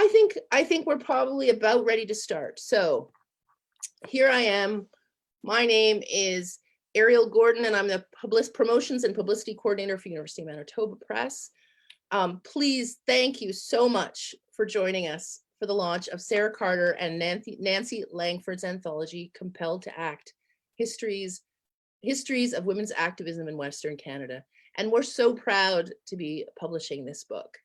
I think we're probably about ready to start. So here I am. My name is Ariel Gordon, and I'm the Promotions and Publicity Coordinator for University of Manitoba Press. Please, thank you so much for joining us for the launch of Sarah Carter and Nanci Langford's anthology, Compelled to Act, Histories of Women's Activism in Western Canada. And we're so proud to be publishing this book.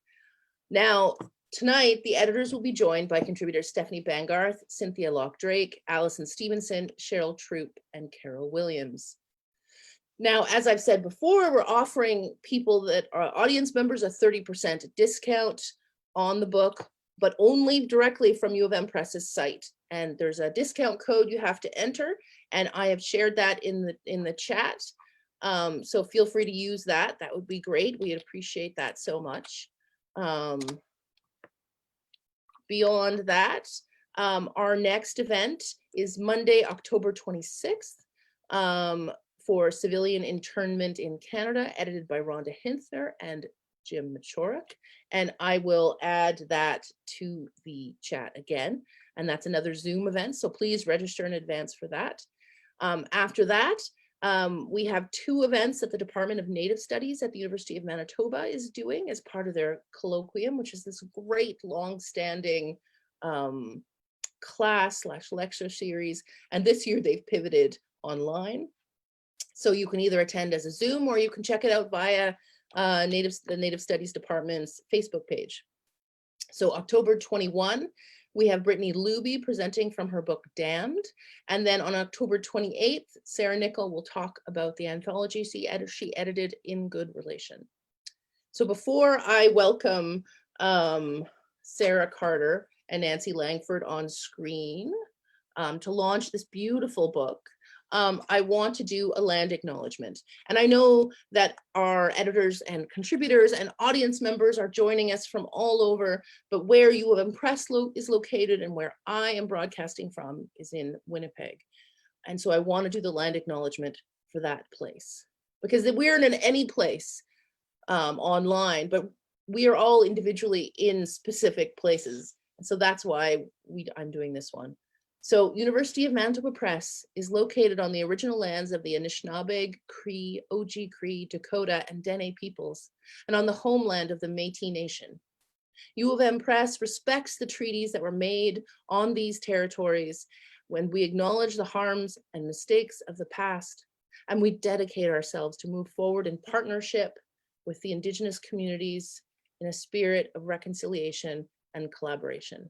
Now, tonight, the editors will be joined by contributors Stephanie Bangarth, Cynthia Loch-Drake, Allyson Stevenson, Cheryl Troupe, and Carol Williams. Now, as I've said before, we're offering people that are audience members a 30% discount on the book, but only directly from U of M Press's site. And there's a discount code you have to enter, and I have shared that in the chat. So feel free to use that. That would be great. We'd appreciate that so much. Beyond that, our next event is Monday, October 26th for Civilian Internment in Canada, edited by Rhonda Hinther and Jim Machorak. And I will add that to the chat again. And that's another Zoom event, so please register in advance for that. After that, we have two events that the Department of Native Studies at the University of Manitoba is doing as part of their colloquium, which is this great long-standing class/lecture series. And this year they've pivoted online. So you can either attend as a Zoom or you can check it out via the Native Studies Department's Facebook page. So October 21, we have Brittany Luby presenting from her book Damned. And then on October 28th, Sarah Nickel will talk about the anthology she edited In Good Relation. So before I welcome Sarah Carter and Nanci Langford on screen to launch this beautiful book, I want to do a land acknowledgement. And I know that our editors and contributors and audience members are joining us from all over, but where U of M Press is located and where I am broadcasting from is in Winnipeg. And so I want to do the land acknowledgement for that place, because we're in any place online, but we are all individually in specific places. And so that's why I'm doing this one. So University of Manitoba Press is located on the original lands of the Anishinaabe, Cree, Oji-Cree, Dakota, and Dene peoples, and on the homeland of the Métis Nation. U of M Press respects the treaties that were made on these territories when we acknowledge the harms and mistakes of the past, and we dedicate ourselves to move forward in partnership with the Indigenous communities in a spirit of reconciliation and collaboration.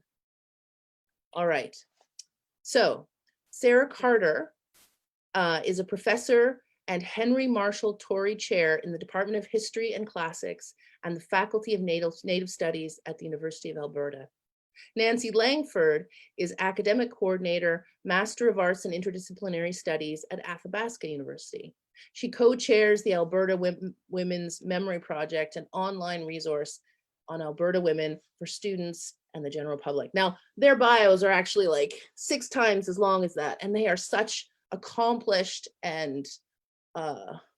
All right. So Sarah Carter is a professor and Henry Marshall Torrey Chair in the Department of History and Classics and the Faculty of Native Studies at the University of Alberta. Nanci Langford is Academic Coordinator, Master of Arts in Interdisciplinary Studies at Athabasca University. She co-chairs the Alberta Women's Memory Project, an online resource on Alberta women for students and the general public. Now, their bios are actually like 6 times as long as that, and they are such accomplished and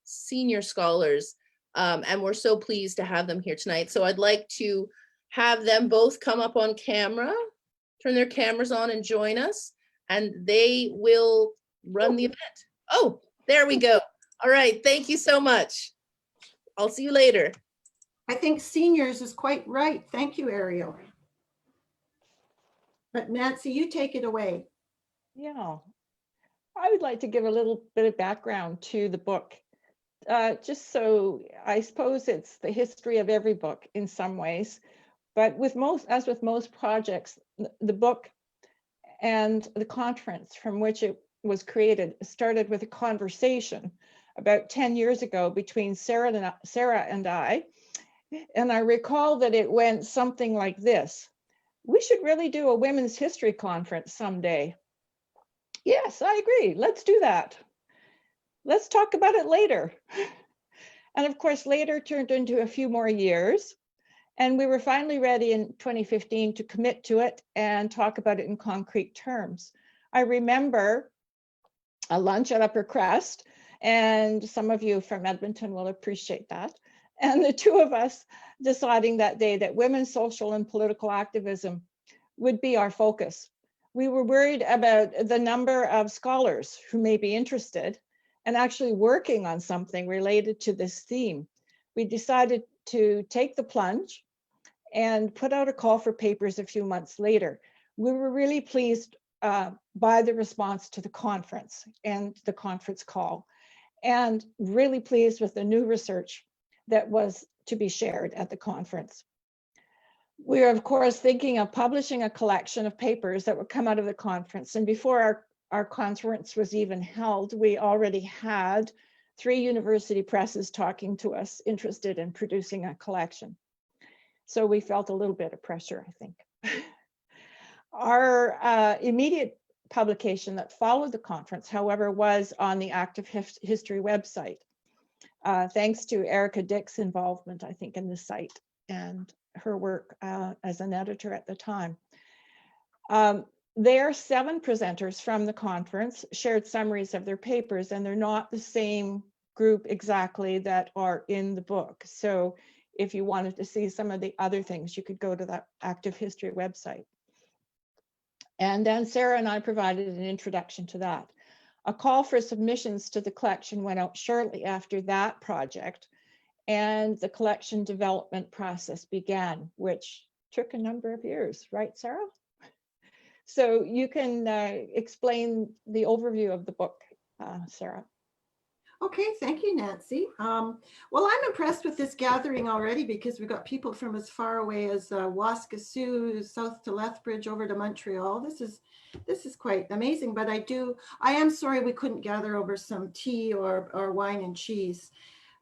senior scholars, and we're so pleased to have them here tonight. So I'd like to have them both come up on camera, turn their cameras on and join us, and they will run the event. Oh, there we go. All right, thank you so much. I'll see you later. I think seniors is quite right. Thank you, Ariel. But Nanci, you take it away. Yeah, I would like to give a little bit of background to the book. Just so, I suppose it's the history of every book in some ways, but as with most projects, the book and the conference from which it was created started with a conversation about 10 years ago between Sarah and I. And I recall that it went something like this: we should really do a women's history conference someday. Yes, I agree. Let's do that. Let's talk about it later. And of course, later turned into a few more years. And we were finally ready in 2015 to commit to it and talk about it in concrete terms. I remember a lunch at Upper Crest, and some of you from Edmonton will appreciate that. And the two of us deciding that day that women's social and political activism would be our focus. We were worried about the number of scholars who may be interested and actually working on something related to this theme. We decided to take the plunge and put out a call for papers a few months later. We were really pleased by the response to the conference and the conference call, and really pleased with the new research that was to be shared at the conference. We are, of course, thinking of publishing a collection of papers that would come out of the conference. And before our conference was even held, we already had 3 university presses talking to us, interested in producing a collection. So we felt a little bit of pressure, I think. Our immediate publication that followed the conference, however, was on the Active History website, thanks to Erica Dick's involvement, I think, in the site and her work as an editor at the time. There, 7 presenters from the conference shared summaries of their papers, and they're not the same group exactly that are in the book. So if you wanted to see some of the other things, you could go to that Active History website. And then Sarah and I provided an introduction to that. A call for submissions to the collection went out shortly after that project, and the collection development process began, which took a number of years, right, Sarah? So you can explain the overview of the book, Sarah. Okay, thank you, Nanci. Well, I'm impressed with this gathering already because we've got people from as far away as Waskesiu, south to Lethbridge, over to Montreal. This is quite amazing, but I am sorry we couldn't gather over some tea or wine and cheese.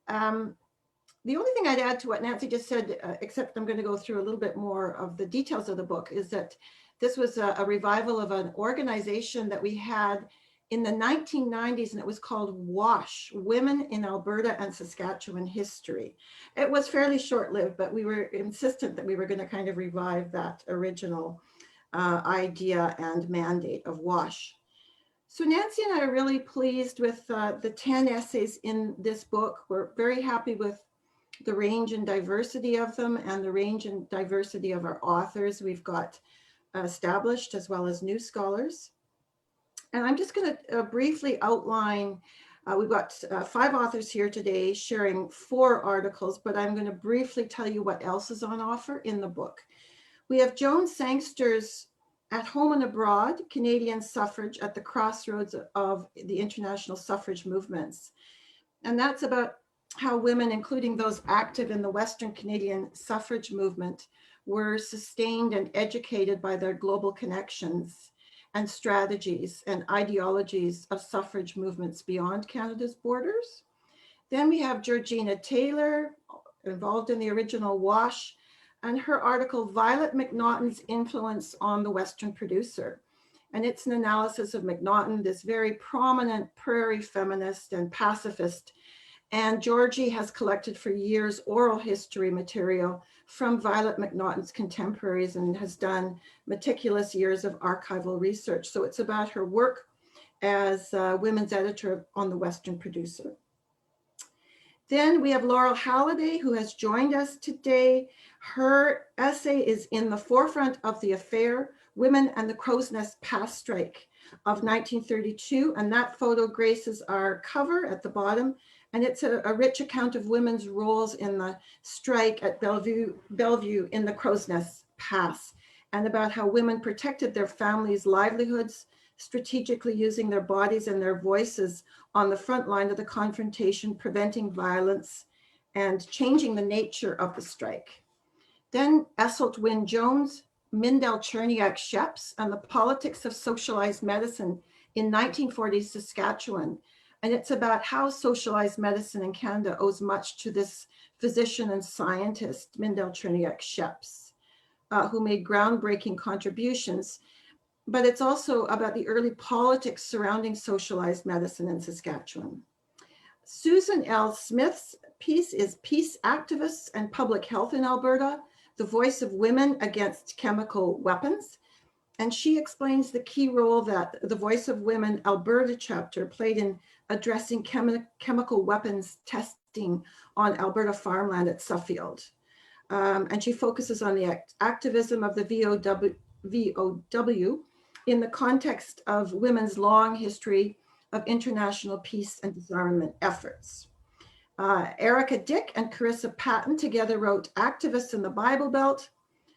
The only thing I'd add to what Nanci just said, except I'm going to go through a little bit more of the details of the book, is that this was a revival of an organization that we had in the 1990s, and it was called WASH, Women in Alberta and Saskatchewan History. It was fairly short-lived, but we were insistent that we were going to kind of revive that original idea and mandate of WASH. So Nanci and I are really pleased with the 10 essays in this book. We're very happy with the range and diversity of them and the range and diversity of our authors. We've got established as well as new scholars. And I'm just going to briefly outline, we've got 5 authors here today sharing 4 articles, but I'm going to briefly tell you what else is on offer in the book. We have Joan Sangster's At Home and Abroad, Canadian Suffrage at the Crossroads of the International Suffrage Movements. And that's about how women, including those active in the Western Canadian suffrage movement, were sustained and educated by their global connections and strategies and ideologies of suffrage movements beyond Canada's borders. Then we have Georgina Taylor, involved in the original WASH, and her article, Violet McNaughton's Influence on the Western Producer. And it's an analysis of McNaughton, this very prominent prairie feminist and pacifist. And Georgie has collected for years oral history material from Violet McNaughton's contemporaries and has done meticulous years of archival research. So it's about her work as women's editor on the Western Producer. Then we have Laurel Halliday, who has joined us today. Her essay is In the Forefront of the Affair, Women and the Crow's Nest Pass Strike of 1932. And that photo graces our cover at the bottom. And it's a rich account of women's roles in the strike at Bellevue in the Crow's Nest Pass, and about how women protected their families' livelihoods, strategically using their bodies and their voices on the front line of the confrontation, preventing violence and changing the nature of the strike. Then Esselt Wynne Jones, Mindell Cherniak Sheps, and the Politics of Socialized Medicine in 1940s Saskatchewan. And it's about how socialized medicine in Canada owes much to this physician and scientist, Mindell Cherniak Sheps, who made groundbreaking contributions. But it's also about the early politics surrounding socialized medicine in Saskatchewan. Susan L. Smith's piece is Peace Activists and Public Health in Alberta, the Voice of Women Against Chemical Weapons. And she explains the key role that the Voice of Women Alberta chapter played in addressing chemical weapons testing on Alberta farmland at Suffield. And she focuses on the activism of the VOW, in the context of women's long history of international peace and disarmament efforts. Erica Dick and Carissa Patton together wrote Activists in the Bible Belt,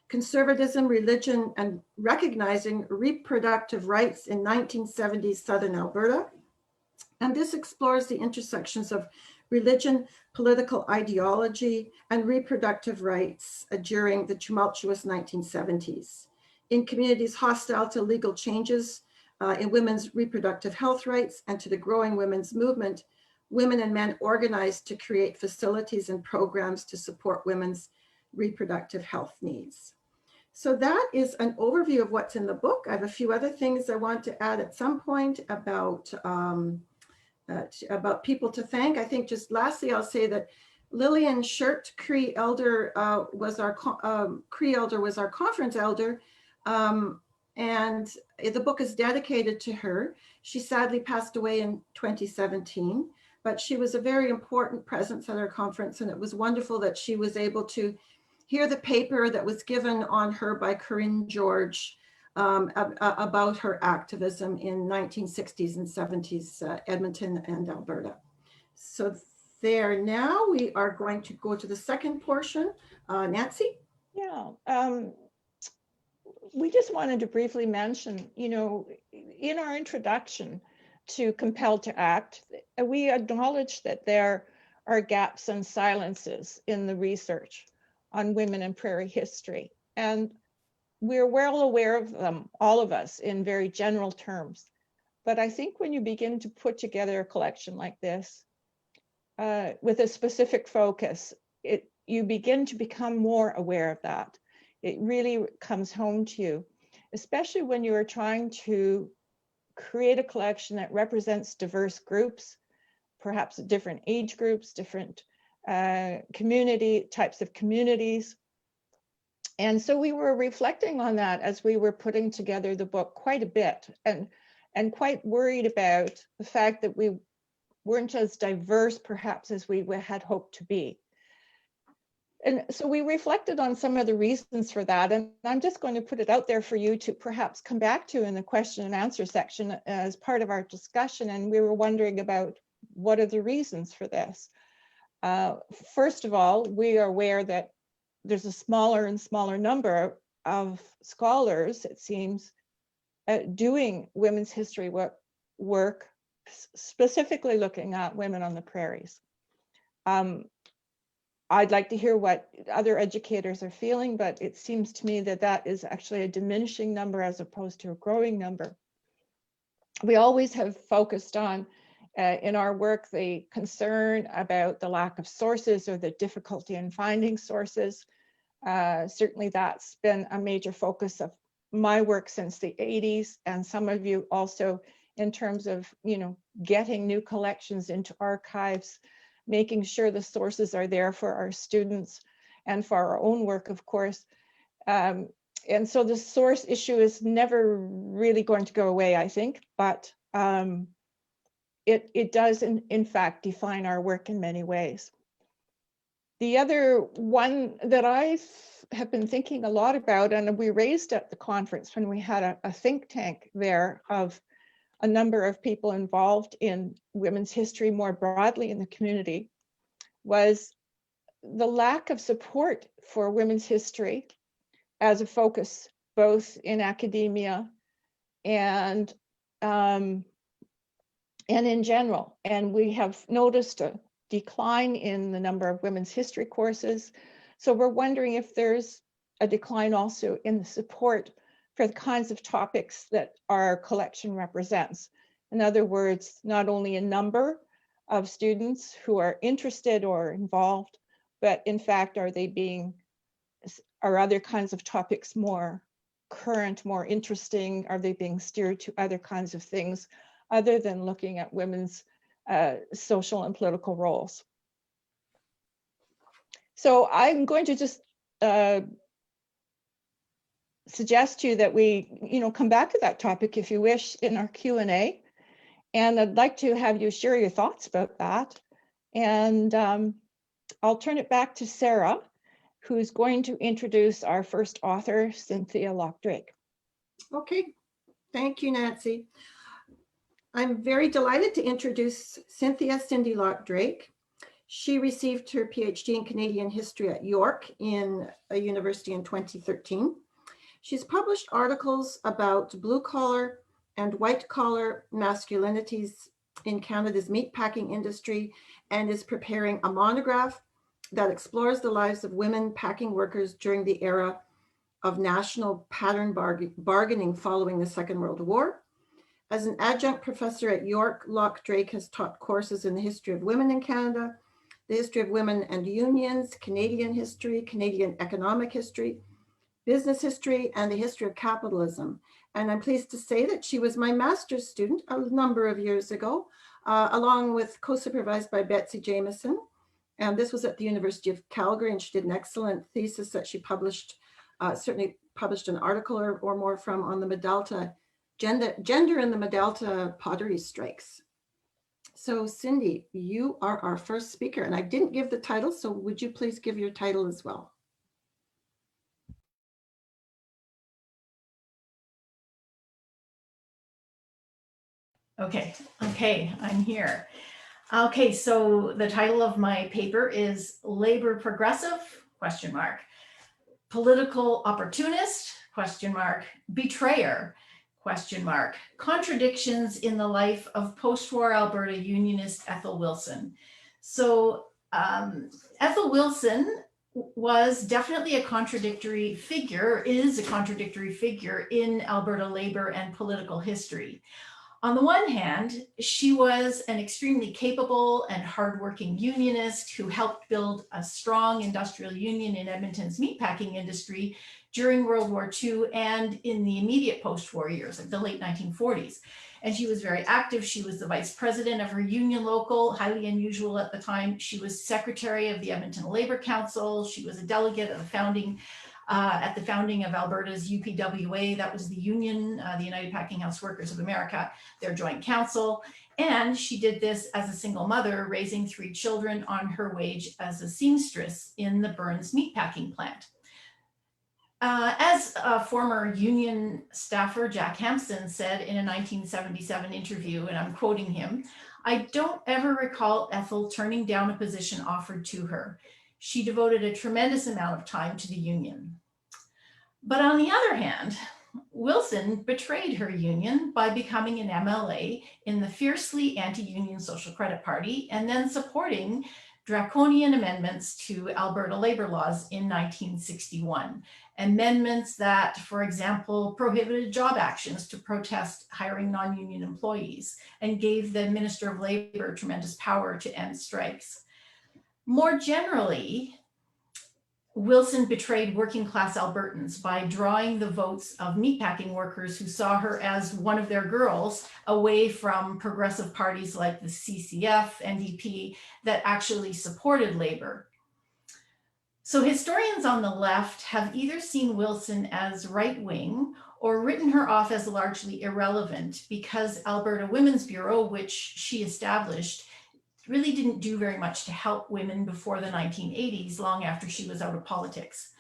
Conservatism, Religion, and Recognizing Reproductive Rights in 1970s Southern Alberta. And this explores the intersections of religion, political ideology, and reproductive rights during the tumultuous 1970s. In communities hostile to legal changes in women's reproductive health rights and to the growing women's movement, women and men organized to create facilities and programs to support women's reproductive health needs. So that is an overview of what's in the book. I have a few other things I want to add at some point about people to thank. I think just lastly, I'll say that Lillian Shirt, Cree elder, was our conference elder, and the book is dedicated to her. She sadly passed away in 2017, but she was a very important presence at our conference, and it was wonderful that she was able to hear the paper that was given on her by Corinne George about her activism in 1960s and 70s Edmonton and Alberta. So there, now we are going to go to the second portion. Nanci? Yeah, we just wanted to briefly mention, in our introduction to Compelled to Act, we acknowledge that there are gaps and silences in the research on women and prairie history. And we're well aware of them, all of us, in very general terms. But I think when you begin to put together a collection like this, with a specific focus, you begin to become more aware of that. It really comes home to you, especially when you are trying to create a collection that represents diverse groups, perhaps different age groups, different types of communities. And so we were reflecting on that as we were putting together the book quite a bit, and quite worried about the fact that we weren't as diverse perhaps as we had hoped to be. And so we reflected on some of the reasons for that, and I'm just going to put it out there for you to perhaps come back to in the question and answer section as part of our discussion. And we were wondering about what are the reasons for this. First of all, we are aware that there's a smaller and smaller number of scholars, it seems, doing women's history work, specifically looking at women on the prairies. I'd like to hear what other educators are feeling, but it seems to me that that is actually a diminishing number as opposed to a growing number. We always have focused on, in our work, the concern about the lack of sources or the difficulty in finding sources. Certainly that's been a major focus of my work since the 80s, and some of you also in terms of, getting new collections into archives, making sure the sources are there for our students and for our own work, of course. And so the source issue is never really going to go away, I think, but it does in fact define our work in many ways. The other one that I have been thinking a lot about, and we raised at the conference when we had a think tank there of a number of people involved in women's history more broadly in the community, was the lack of support for women's history as a focus, both in academia and in general. And we have noticed a decline in the number of women's history courses. So we're wondering if there's a decline also in the support for the kinds of topics that our collection represents. In other words, not only a number of students who are interested or involved, but in fact, are other kinds of topics more current, more interesting? Are they being steered to other kinds of things other than looking at women's social and political roles? So I'm going to just suggest to you that we, come back to that topic if you wish in our Q&A. And I'd like to have you share your thoughts about that. And I'll turn it back to Sarah, who's going to introduce our first author, Cynthia Loch-Drake. Okay, thank you, Nanci. I'm very delighted to introduce Cynthia Cindy Loch-Drake. She received her PhD in Canadian history at York in a university in 2013. She's published articles about blue collar and white collar masculinities in Canada's meatpacking industry and is preparing a monograph that explores the lives of women packing workers during the era of national pattern bargaining following the Second World War. As an adjunct professor at York, Loch-Drake has taught courses in the history of women in Canada, the history of women and unions, Canadian history, Canadian economic history, business history, and the history of capitalism. And I'm pleased to say that she was my master's student a number of years ago, along with co-supervised by Betsy Jameson. And this was at the University of Calgary, and she did an excellent thesis that she published, certainly published an article or more from on the Medalta, gender in the Medalta pottery strikes. So Cindy, you are our first speaker, and I didn't give the title, so would you please give your title as well? Okay, I'm here. Okay, so the title of my paper is Labor Progressive, ? Political Opportunist, ? Betrayer, ? Contradictions in the life of post-war Alberta unionist Ethel Wilson. So Ethel Wilson was definitely a contradictory figure, is a contradictory figure in Alberta labor and political history. On the one hand, she was an extremely capable and hardworking unionist who helped build a strong industrial union in Edmonton's meatpacking industry during World War II and in the immediate post-war years, like the late 1940s. And she was very active. She was the vice president of her union local, highly unusual at the time. She was secretary of the Edmonton Labor Council. She was a delegate of the founding of Alberta's UPWA, that was the union, the United Packing House Workers of America, their joint council. And she did this as a single mother, raising 3 children on her wage as a seamstress in the Burns meatpacking plant. As a former union staffer, Jack Hampson, said in a 1977 interview, and I'm quoting him, "I don't ever recall Ethel turning down a position offered to her. She devoted a tremendous amount of time to the union." But on the other hand, Wilson betrayed her union by becoming an MLA in the fiercely anti-union Social Credit Party and then supporting draconian amendments to Alberta labor laws in 1961. Amendments that, for example, prohibited job actions to protest hiring non-union employees and gave the Minister of Labor tremendous power to end strikes. More generally, Wilson betrayed working class Albertans by drawing the votes of meatpacking workers who saw her as one of their girls away from progressive parties like the CCF, NDP, that actually supported labor. So historians on the left have either seen Wilson as right-wing or written her off as largely irrelevant because Alberta Women's Bureau, which she established, really didn't do very much to help women before the 1980s, long after she was out of politics.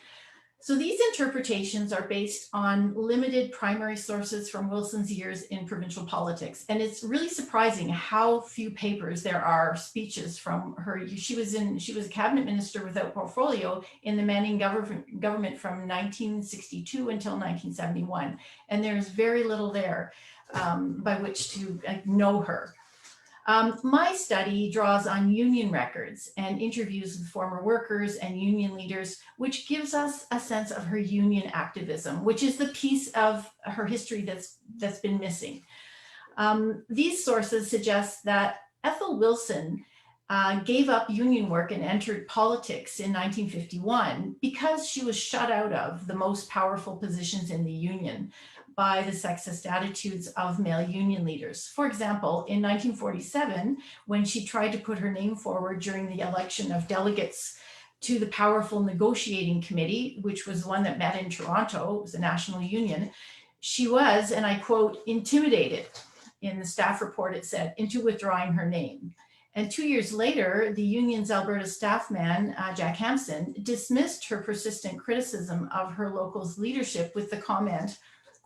So these interpretations are based on limited primary sources from Wilson's years in provincial politics. And it's really surprising how few papers there are, speeches from her. She was a cabinet minister without portfolio in the Manning government from 1962 until 1971. And there's very little there by which to know her. My study draws on union records and interviews with former workers and union leaders, which gives us a sense of her union activism, which is the piece of her history that's been missing. These sources suggest that Ethel Wilson gave up union work and entered politics in 1951 because she was shut out of the most powerful positions in the union by the sexist attitudes of male union leaders. For example, in 1947, when she tried to put her name forward during the election of delegates to the powerful negotiating committee, which was one that met in Toronto, it was a national union, she was, and I quote, intimidated. In the staff report, it said, into withdrawing her name. And 2 years later, the union's Alberta staff man, Jack Hampson, dismissed her persistent criticism of her local's leadership with the comment,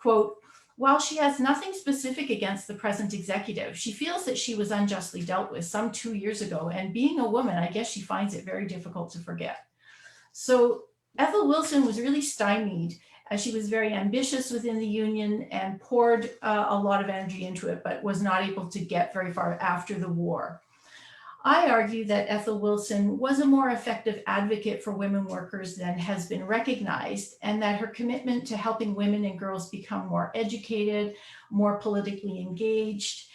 quote, "While she has nothing specific against the present executive, she feels that she was unjustly dealt with some 2 years ago, and being a woman, I guess she finds it very difficult to forget." So Ethel Wilson was really stymied, as she was very ambitious within the Union and poured a lot of energy into it, but was not able to get very far after the war. I argue that Ethel Wilson was a more effective advocate for women workers than has been recognized, and that her commitment to helping women and girls become more educated, more politically engaged,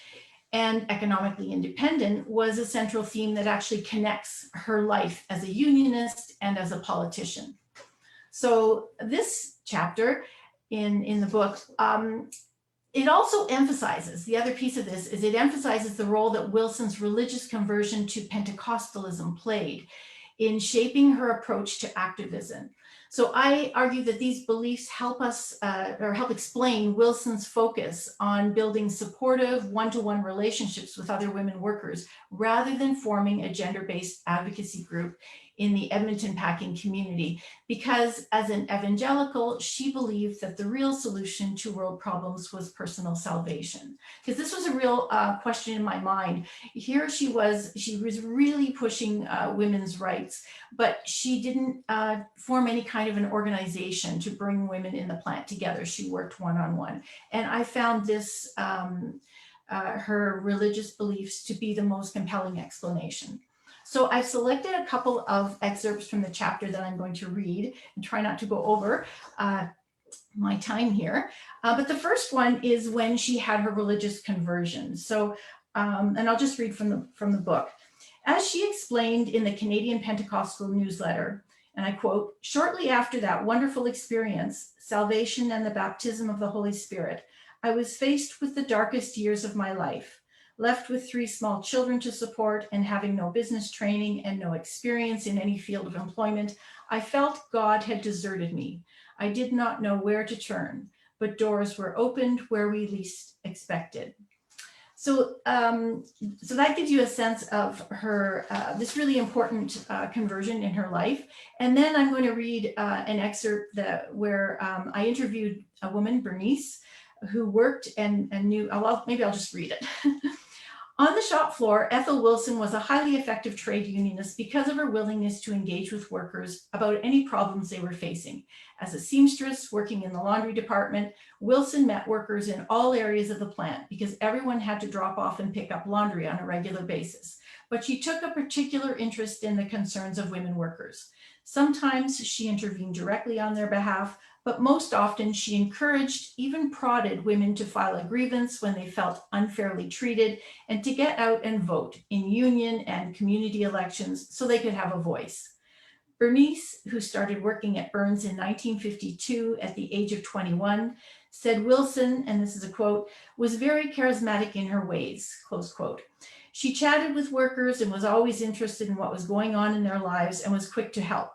and economically independent was a central theme that actually connects her life as a unionist and as a politician. So this chapter in the book, it also emphasizes, the other piece of this is it emphasizes the role that Wilson's religious conversion to Pentecostalism played in shaping her approach to activism. So I argue that these beliefs help us or help explain Wilson's focus on building supportive one-to-one relationships with other women workers rather than forming a gender-based advocacy group in the Edmonton packing community, because as an evangelical, she believed that the real solution to world problems was personal salvation. Because this was a real question in my mind. Here she was really pushing women's rights, but she didn't form any kind of an organization to bring women in the plant together. She worked one-on-one. And I found this, her religious beliefs, to be the most compelling explanation. So I've selected a couple of excerpts from the chapter that I'm going to read and try not to go over my time here. But the first one is when she had her religious conversion. So, and I'll just read from the book. As she explained in the Canadian Pentecostal newsletter, and I quote, "Shortly after that wonderful experience, salvation and the baptism of the Holy Spirit, I was faced with the darkest years of my life. Left with 3 small children to support and having no business training and no experience in any field of employment, I felt God had deserted me. I did not know where to turn, but doors were opened where we least expected." So, so that gives you a sense of her, this really important conversion in her life. And then I'm going to read an excerpt where I interviewed a woman, Bernice, who worked and knew, maybe I'll just read it. On the shop floor, Ethel Wilson was a highly effective trade unionist because of her willingness to engage with workers about any problems they were facing. As a seamstress working in the laundry department, Wilson met workers in all areas of the plant because everyone had to drop off and pick up laundry on a regular basis. But she took a particular interest in the concerns of women workers. Sometimes she intervened directly on their behalf, but most often she encouraged, even prodded women to file a grievance when they felt unfairly treated and to get out and vote in union and community elections so they could have a voice. Bernice, who started working at Burns in 1952 at the age of 21, said Wilson, and this is a quote, "was very charismatic in her ways," close quote. She chatted with workers and was always interested in what was going on in their lives and was quick to help.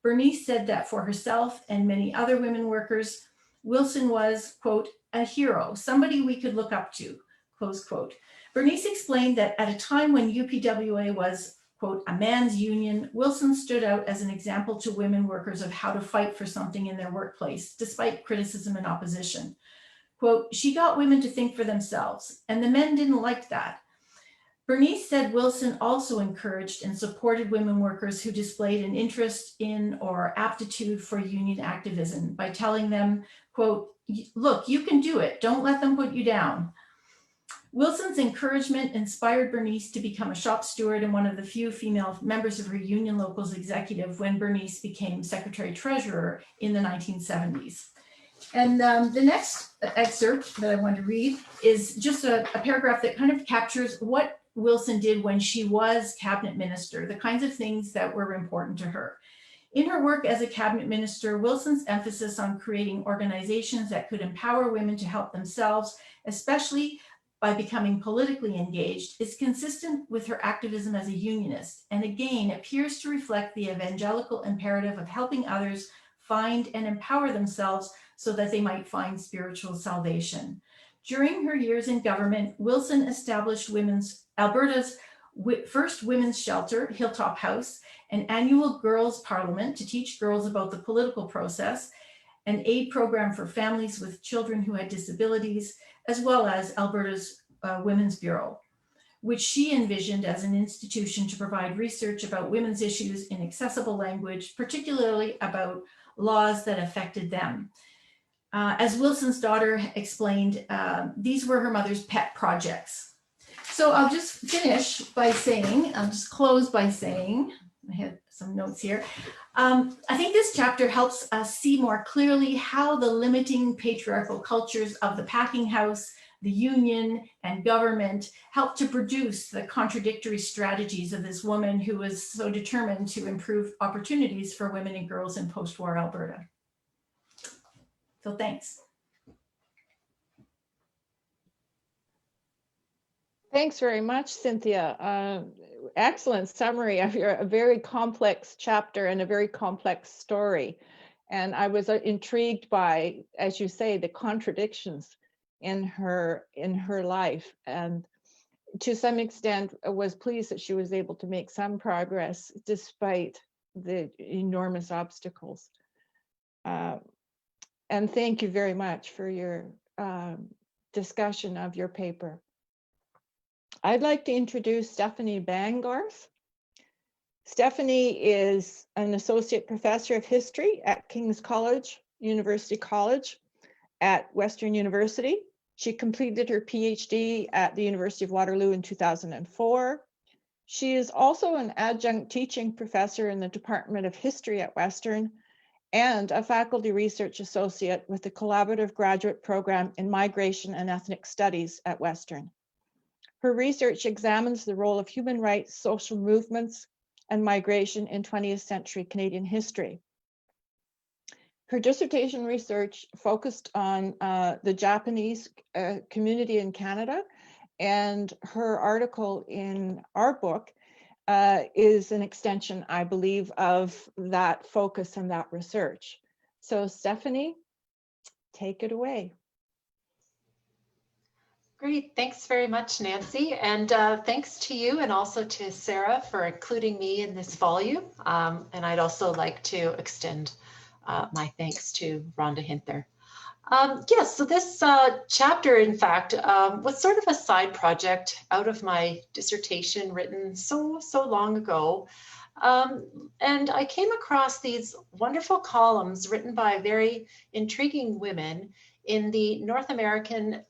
Bernice said that for herself and many other women workers, Wilson was, quote, "a hero, somebody we could look up to," close quote. Bernice explained that at a time when UPWA was, quote, "a man's union," Wilson stood out as an example to women workers of how to fight for something in their workplace, despite criticism and opposition. Quote, "She got women to think for themselves, and the men didn't like that." Bernice said Wilson also encouraged and supported women workers who displayed an interest in or aptitude for union activism by telling them, quote, "Look, you can do it. Don't let them put you down." Wilson's encouragement inspired Bernice to become a shop steward and one of the few female members of her union locals executive when Bernice became secretary treasurer in the 1970s. And the next excerpt that I want to read is just a paragraph that kind of captures what Wilson did when she was cabinet minister, the kinds of things that were important to her. In her work as a cabinet minister, Wilson's emphasis on creating organizations that could empower women to help themselves, especially by becoming politically engaged, is consistent with her activism as a unionist, and again appears to reflect the evangelical imperative of helping others find and empower themselves so that they might find spiritual salvation. During her years in government, Wilson established Alberta's first women's shelter, Hilltop House, an annual girls' parliament to teach girls about the political process, an aid program for families with children who had disabilities, as well as Alberta's Women's Bureau, which she envisioned as an institution to provide research about women's issues in accessible language, particularly about laws that affected them. As Wilson's daughter explained, these were her mother's pet projects. So I'll just finish by saying, I'll just close by saying, I had some notes here. I think this chapter helps us see more clearly how the limiting patriarchal cultures of the packing house, the union, and government helped to produce the contradictory strategies of this woman who was so determined to improve opportunities for women and girls in post-war Alberta. So thanks. Thanks very much, Cynthia. Excellent summary of a very complex chapter and a very complex story. And I was intrigued by, as you say, the contradictions in her life. And to some extent, I was pleased that she was able to make some progress despite the enormous obstacles. And thank you very much for your discussion of your paper. I'd like to introduce Stephanie Bangarth. Stephanie is an associate professor of history at King's College, University College at Western University. She completed her PhD at the University of Waterloo in 2004. She is also an adjunct teaching professor in the Department of History at Western and a faculty research associate with the collaborative graduate program in migration and ethnic studies at Western. Her research examines the role of human rights, social movements, and migration in 20th century Canadian history. Her dissertation research focused on the Japanese community in Canada, and her article in our book is an extension, I believe, of that focus and that research. So Stephanie, take it away. Great, thanks very much, Nancy. And thanks to you and also to Sarah for including me in this volume. And I'd also like to extend my thanks to Rhonda Hinther. Yes, so this chapter, in fact, was sort of a side project out of my dissertation written so long ago. And I came across these wonderful columns written by very intriguing women in the North American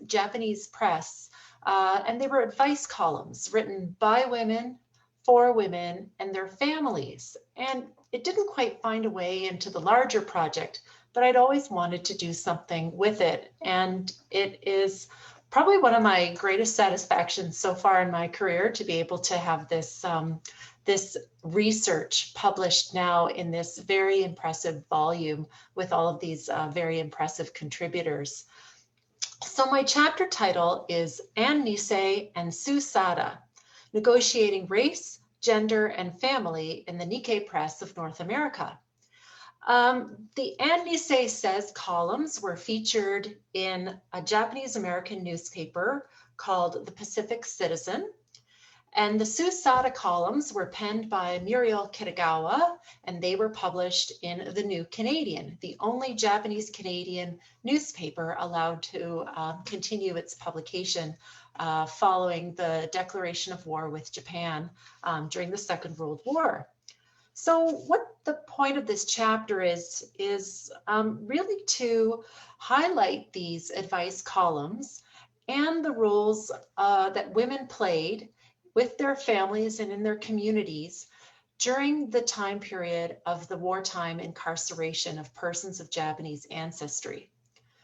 Japanese press. And they were advice columns written by women, for women, and their families. And it didn't quite find a way into the larger project, but I'd always wanted to do something with it. And it is probably one of my greatest satisfactions so far in my career to be able to have this, this research published now in this very impressive volume with all of these very impressive contributors. So my chapter title is Ann Nisei and Sue Sada, Negotiating Race, Gender, and Family in the Nikkei Press of North America. The Ann Nisei Says columns were featured in a Japanese American newspaper called The Pacific Citizen. And the Sue Sada columns were penned by Muriel Kitagawa, and they were published in The New Canadian, the only Japanese Canadian newspaper allowed to continue its publication following the declaration of war with Japan during the Second World War. So what the point of this chapter is really to highlight these advice columns and the roles that women played with their families and in their communities during the time period of the wartime incarceration of persons of Japanese ancestry.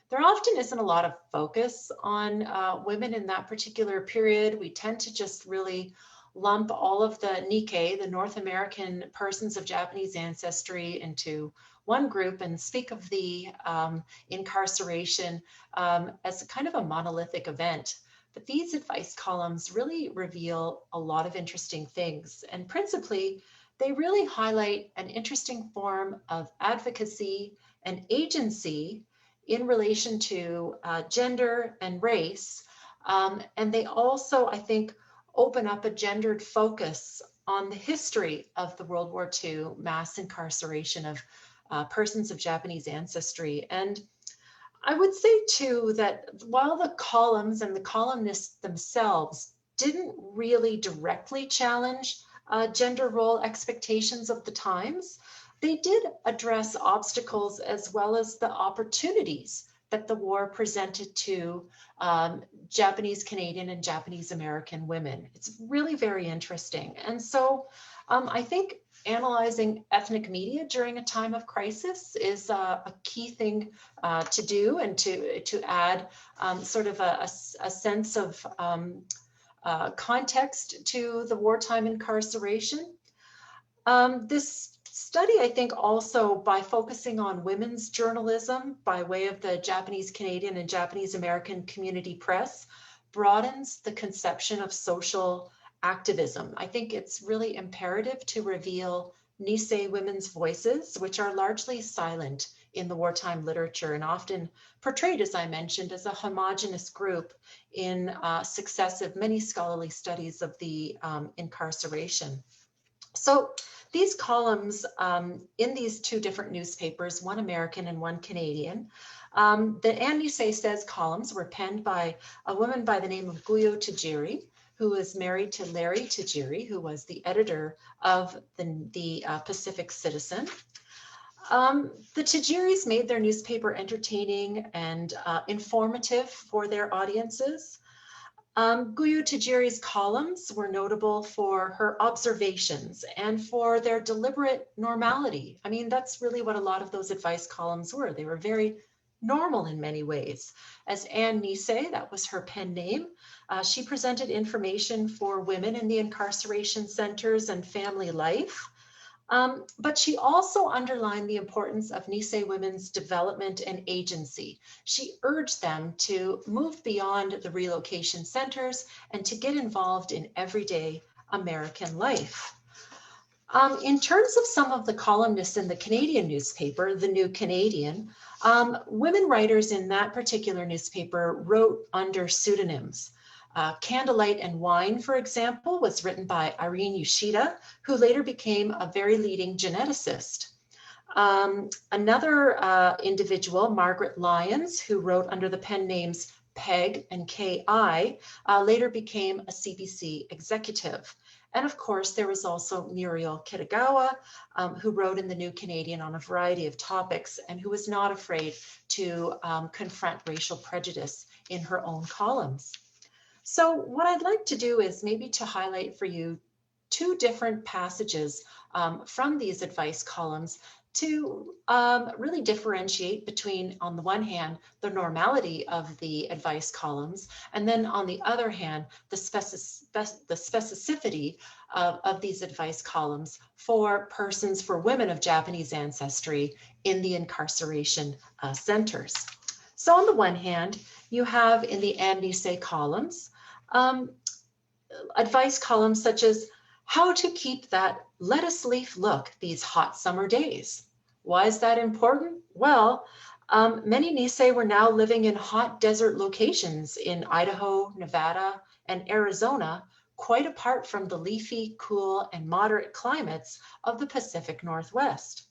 There often isn't a lot of focus on women in that particular period. We tend to just really lump all of the Nikkei, the North American persons of Japanese ancestry, into one group and speak of the incarceration as a kind of a monolithic event. But these advice columns really reveal a lot of interesting things. And principally, they really highlight an interesting form of advocacy and agency in relation to gender and race. And they also, I think, open up a gendered focus on the history of the World War II mass incarceration of persons of Japanese ancestry. And I would say too that while the columns and the columnists themselves didn't really directly challenge gender role expectations of the times, they did address obstacles as well as the opportunities that the war presented to Japanese Canadian and Japanese American women. It's really very interesting. And so I think analyzing ethnic media during a time of crisis is a key thing to do, and to add sort of a sense of context to the wartime incarceration. This study, I think, also by focusing on women's journalism by way of the Japanese Canadian and Japanese American community press, broadens the conception of social activism. I think it's really imperative to reveal Nisei women's voices, which are largely silent in the wartime literature and often portrayed, as I mentioned, as a homogenous group in successive many scholarly studies of the incarceration. So these columns in these two different newspapers, one American and one Canadian, the Ann Nisei Says columns were penned by a woman by the name of Guyo Tajiri, who is married to Larry Tajiri, who was the editor of the Pacific Citizen. The Tajiris made their newspaper entertaining and informative for their audiences. Guyo Tajiri's columns were notable for her observations and for their deliberate normality. I mean, that's really what a lot of those advice columns were. They were very normal in many ways. As Ann Nisei, that was her pen name, she presented information for women in the incarceration centers and family life. But she also underlined the importance of Nisei women's development and agency. She urged them to move beyond the relocation centers and to get involved in everyday American life. In terms of some of the columnists in the Canadian newspaper, The New Canadian, women writers in that particular newspaper wrote under pseudonyms. Candlelight and Wine, for example, was written by Irene Yoshida, who later became a very leading geneticist. Another individual, Margaret Lyons, who wrote under the pen names Peg and K.I., later became a CBC executive. And of course, there was also Muriel Kitagawa, who wrote in the New Canadian on a variety of topics and who was not afraid to confront racial prejudice in her own columns. So what I'd like to do is maybe to highlight for you two different passages from these advice columns to really differentiate between, on the one hand, the normality of the advice columns, and then on the other hand, the specificity of these advice columns for persons, for women of Japanese ancestry in the incarceration centers. So on the one hand, you have in the Ann Nisei columns, advice columns such as how to keep that lettuce leaf look these hot summer days. Why is that important? Well, many Nisei were now living in hot desert locations in Idaho, Nevada, and Arizona, quite apart from the leafy, cool, and moderate climates of the Pacific Northwest.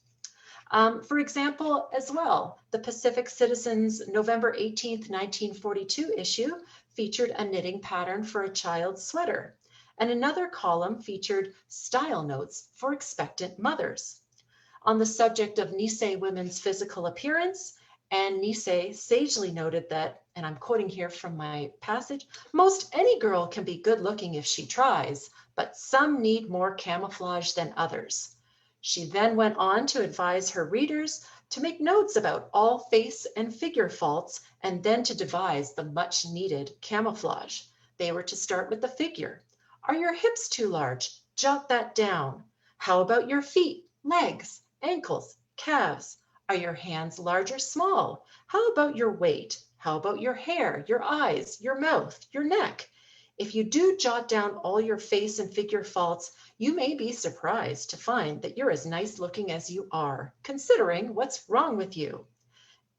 For example, as well, the Pacific Citizen's November 18th, 1942 issue featured a knitting pattern for a child's sweater, and another column featured style notes for expectant mothers. On the subject of Nisei women's physical appearance, Ann Nisei sagely noted that, and I'm quoting here from my passage, most any girl can be good looking if she tries, but some need more camouflage than others. She then went on to advise her readers to make notes about all face and figure faults and then to devise the much needed camouflage. They were to start with the figure. Are your hips too large? Jot that down. How about your feet, legs, ankles, calves? Are your hands large or small? How about your weight? How about your hair, your eyes, your mouth, your neck? If you do jot down all your face and figure faults, you may be surprised to find that you're as nice looking as you are, considering what's wrong with you.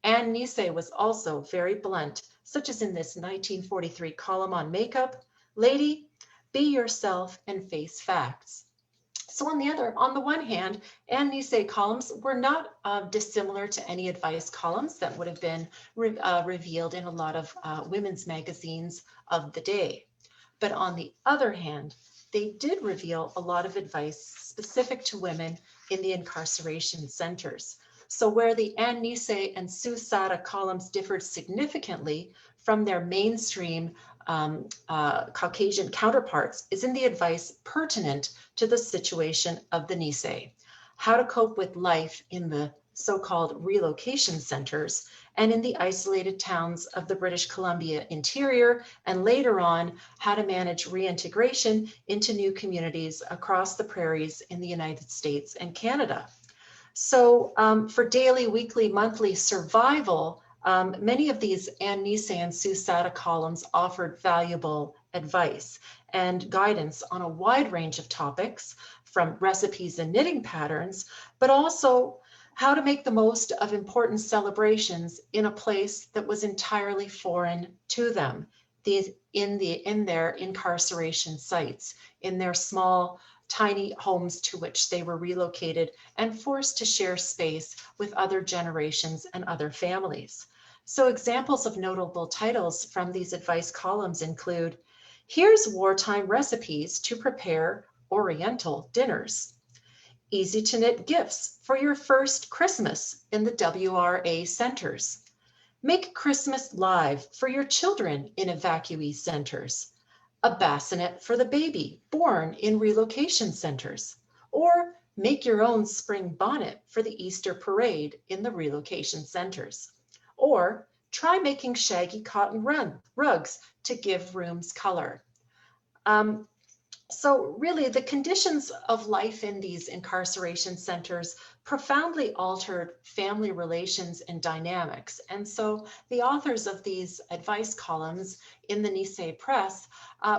Ann Nisei was also very blunt, such as in this 1943 column on makeup, lady, be yourself and face facts. So on the one hand, Nanci columns were not dissimilar to any advice columns that would have been revealed in a lot of women's magazines of the day. But on the other hand, they did reveal a lot of advice specific to women in the incarceration centers. So where the Nanci and Susada columns differed significantly from their mainstream Caucasian counterparts is in the advice pertinent to the situation of the Nisei, how to cope with life in the so-called relocation centers and in the isolated towns of the British Columbia interior, and later on, how to manage reintegration into new communities across the prairies in the United States and Canada. So for daily, weekly, monthly survival, many of these Nanci and Susada columns offered valuable advice and guidance on a wide range of topics, from recipes and knitting patterns, but also how to make the most of important celebrations in a place that was entirely foreign to them, in their incarceration sites, in their small, tiny homes to which they were relocated and forced to share space with other generations and other families. So examples of notable titles from these advice columns include, "Here's Wartime Recipes to Prepare Oriental Dinners," "Easy to Knit Gifts for Your First Christmas in the WRA Centers," "Make Christmas Live for Your Children in Evacuee Centers," "A Bassinet for the Baby Born in Relocation Centers," or "Make Your Own Spring Bonnet for the Easter Parade in the Relocation Centers," or "Try making shaggy cotton rugs to give rooms color." So really, the conditions of life in these incarceration centers profoundly altered family relations and dynamics. And so the authors of these advice columns in the Nisei Press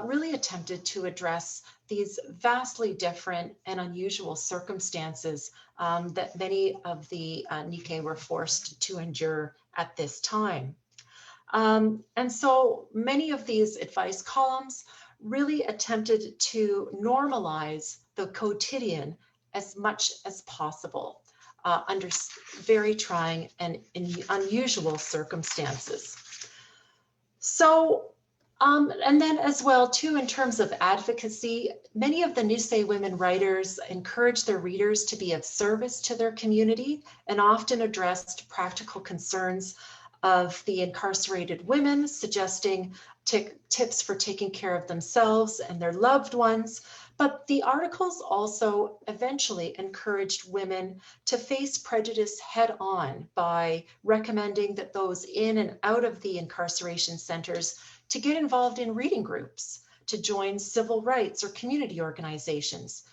really attempted to address these vastly different and unusual circumstances that many of the Nikkei were forced to endure at this time. And so many of these advice columns really attempted to normalize the quotidian as much as possible under very trying and unusual circumstances. So, and then as well too, in terms of advocacy, many of the Nisei women writers encouraged their readers to be of service to their community and often addressed practical concerns of the incarcerated women, suggesting tips for taking care of themselves and their loved ones. But the articles also eventually encouraged women to face prejudice head on by recommending that those in and out of the incarceration centers to get involved in reading groups, to join civil rights or community organizations,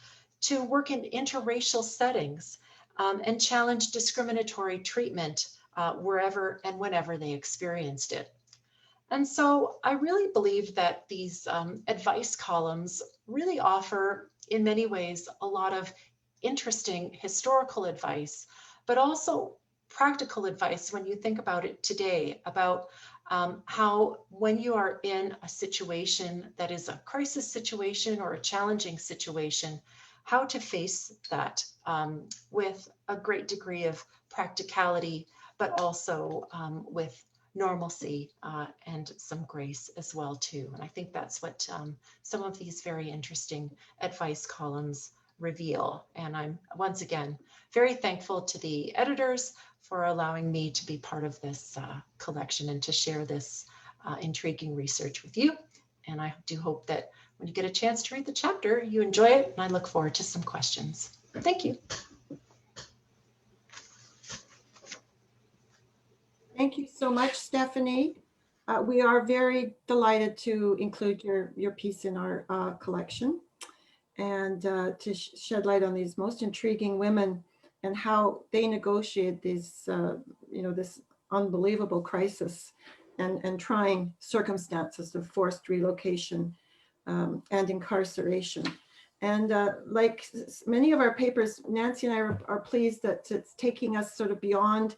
to work in interracial settings, and challenge discriminatory treatment wherever and whenever they experienced it. And so I really believe that these advice columns really offer, in many ways, a lot of interesting historical advice, but also practical advice when you think about it today, about how when you are in a situation that is a crisis situation or a challenging situation, how to face that with a great degree of practicality, but also with normalcy and some grace as well too. And I think that's what some of these very interesting advice columns reveal. And I'm once again very thankful to the editors for allowing me to be part of this collection and to share this intriguing research with you. And I do hope that when you get a chance to read the chapter, you enjoy it, and I look forward to some questions. Thank you. Thank you so much, Stephanie. We are very delighted to include your piece in our collection and to shed light on these most intriguing women and how they negotiate these, this unbelievable crisis and trying circumstances of forced relocation and incarceration. And like many of our papers, Nanci and I are pleased that it's taking us sort of beyond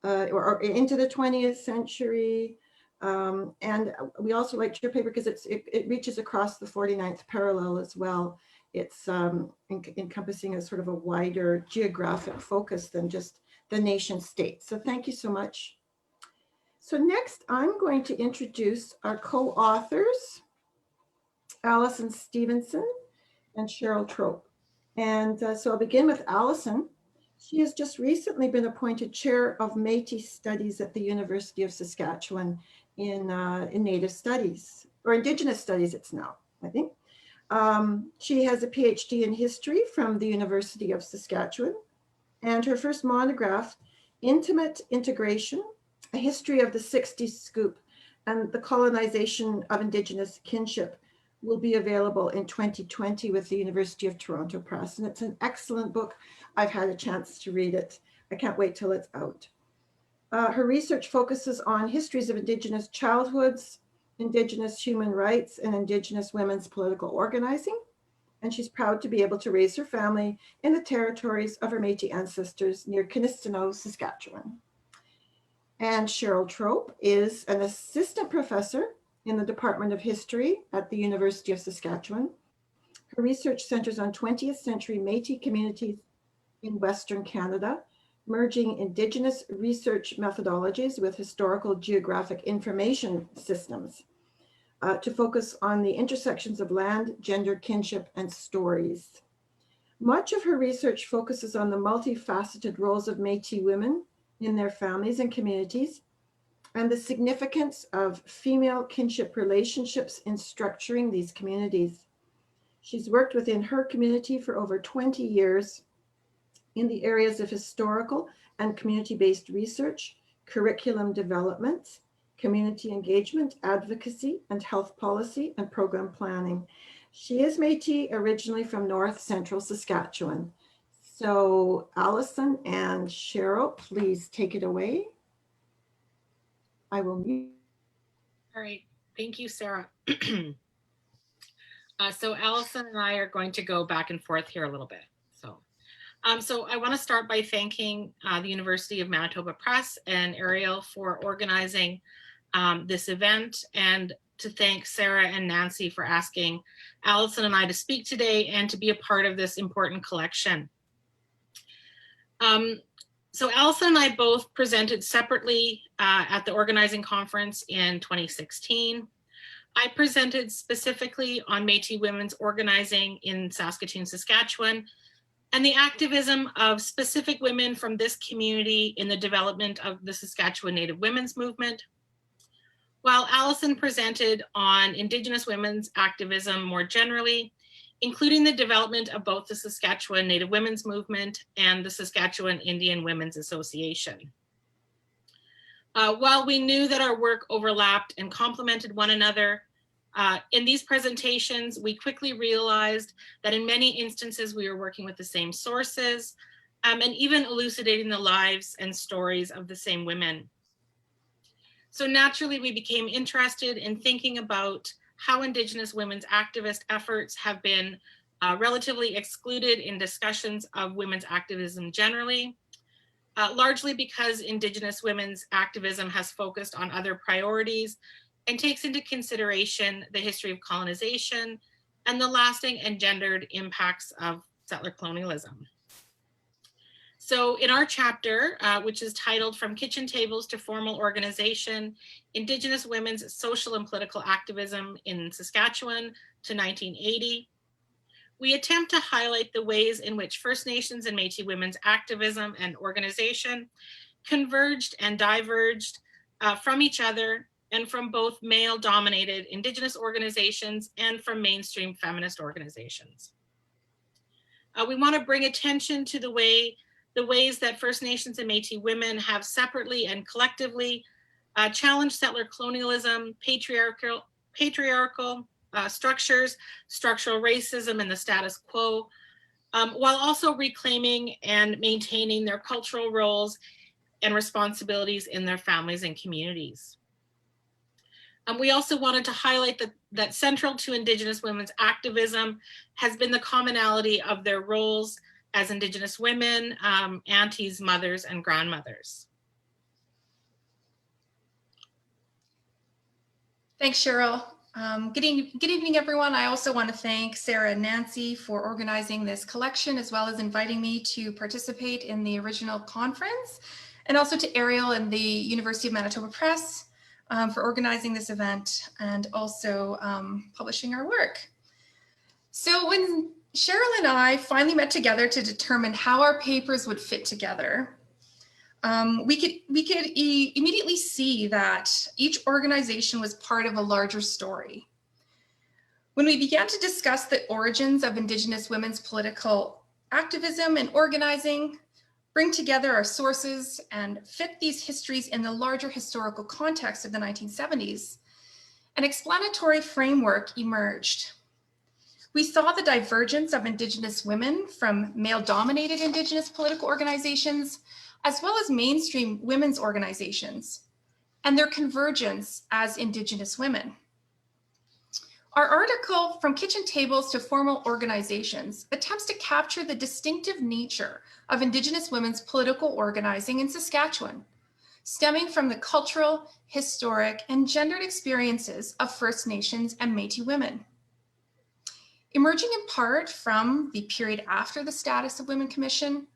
or into the 20th century. And we also liked your paper because it reaches across the 49th parallel as well. it's encompassing a sort of a wider geographic focus than just the nation state. So thank you so much. So next, I'm going to introduce our co-authors, Allyson Stevenson and Cheryl Troupe. And so I'll begin with Allyson. She has just recently been appointed chair of Métis Studies at the University of Saskatchewan in Native Studies, or Indigenous Studies it's now, I think. She has a PhD in history from the University of Saskatchewan, and her first monograph, Intimate Integration, A History of the 60s Scoop and the Colonization of Indigenous Kinship, will be available in 2020 with the University of Toronto Press. And it's an excellent book. I've had a chance to read it. I can't wait till it's out. Her research focuses on histories of Indigenous childhoods, Indigenous human rights, and Indigenous women's political organizing. And she's proud to be able to raise her family in the territories of her Métis ancestors near Kinistino, Saskatchewan. And Cheryl Troupe is an assistant professor in the Department of History at the University of Saskatchewan. Her research centers on 20th century Métis communities in Western Canada, merging Indigenous research methodologies with historical geographic information systems to focus on the intersections of land, gender, kinship, and stories. Much of her research focuses on the multifaceted roles of Métis women in their families and communities, and the significance of female kinship relationships in structuring these communities. She's worked within her community for over 20 years in the areas of historical and community-based research, curriculum development, community engagement, advocacy, and health policy and program planning. She is Métis, originally from North Central Saskatchewan. So Allyson and Cheryl, please take it away. I will mute. All right, thank you, Sarah. So Allyson and I are going to go back and forth here a little bit. So I want to start by thanking the University of Manitoba Press and Ariel for organizing this event, and to thank Sarah and Nanci for asking Allyson and I to speak today and to be a part of this important collection. So Allyson and I both presented separately at the organizing conference in 2016. I presented specifically on Métis women's organizing in Saskatoon, Saskatchewan, and the activism of specific women from this community in the development of the Saskatchewan Native Women's Movement, while Allyson presented on Indigenous women's activism more generally, including the development of both the Saskatchewan Native Women's Movement and the Saskatchewan Indian Women's Association. While we knew that our work overlapped and complemented one another, in these presentations, we quickly realized that in many instances, we were working with the same sources and even elucidating the lives and stories of the same women. So naturally, we became interested in thinking about how Indigenous women's activist efforts have been relatively excluded in discussions of women's activism generally, largely because Indigenous women's activism has focused on other priorities and takes into consideration the history of colonization and the lasting and gendered impacts of settler colonialism. So in our chapter, which is titled From Kitchen Tables to Formal Organization, Indigenous Women's Social and Political Activism in Saskatchewan to 1980, we attempt to highlight the ways in which First Nations and Métis women's activism and organization converged and diverged from each other and from both male-dominated Indigenous organizations and from mainstream feminist organizations. We want to bring attention to the ways that First Nations and Métis women have separately and collectively challenged settler colonialism, patriarchal structures, structural racism, and the status quo, while also reclaiming and maintaining their cultural roles and responsibilities in their families and communities. We also wanted to highlight that central to Indigenous women's activism has been the commonality of their roles as Indigenous women, aunties, mothers, and grandmothers. Thanks, Cheryl. Good evening, everyone. I also want to thank Sarah and Nanci for organizing this collection, as well as inviting me to participate in the original conference, and also to Ariel and the University of Manitoba Press for organizing this event and also publishing our work. So when Cheryl and I finally met together to determine how our papers would fit together, we could immediately see that each organization was part of a larger story. When we began to discuss the origins of Indigenous women's political activism and organizing, bring together our sources and fit these histories in the larger historical context of the 1970s, an explanatory framework emerged. We saw the divergence of Indigenous women from male-dominated Indigenous political organizations, as well as mainstream women's organizations, and their convergence as Indigenous women. Our article, From Kitchen Tables to Formal Organizations, attempts to capture the distinctive nature of Indigenous women's political organizing in Saskatchewan, stemming from the cultural, historic, and gendered experiences of First Nations and Métis women. Emerging in part from the period after the Status of Women Commission,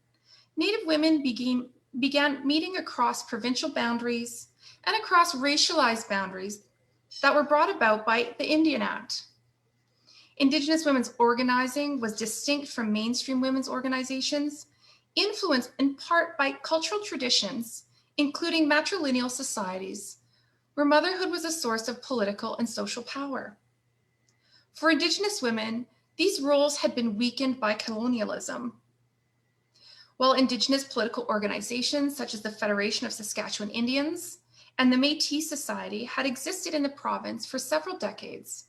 Native women began meeting across provincial boundaries and across racialized boundaries that were brought about by the Indian Act. Indigenous women's organizing was distinct from mainstream women's organizations, influenced in part by cultural traditions, including matrilineal societies, where motherhood was a source of political and social power. For Indigenous women, these roles had been weakened by colonialism. While Indigenous political organizations such as the Federation of Saskatchewan Indians and the Métis Society had existed in the province for several decades,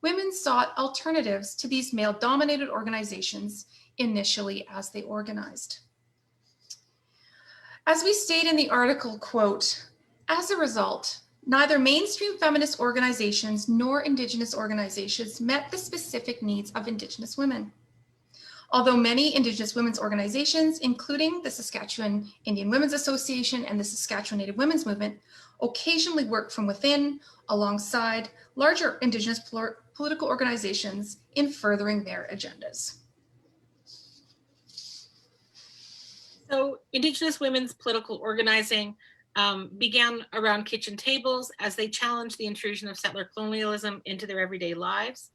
women sought alternatives to these male-dominated organizations initially as they organized. As we state in the article, quote, as a result, neither mainstream feminist organizations nor Indigenous organizations met the specific needs of Indigenous women. Although many Indigenous women's organizations, including the Saskatchewan Indian Women's Association and the Saskatchewan Native Women's Movement, occasionally work from within, alongside larger Indigenous political organizations in furthering their agendas. So Indigenous women's political organizing began around kitchen tables as they challenged the intrusion of settler colonialism into their everyday lives.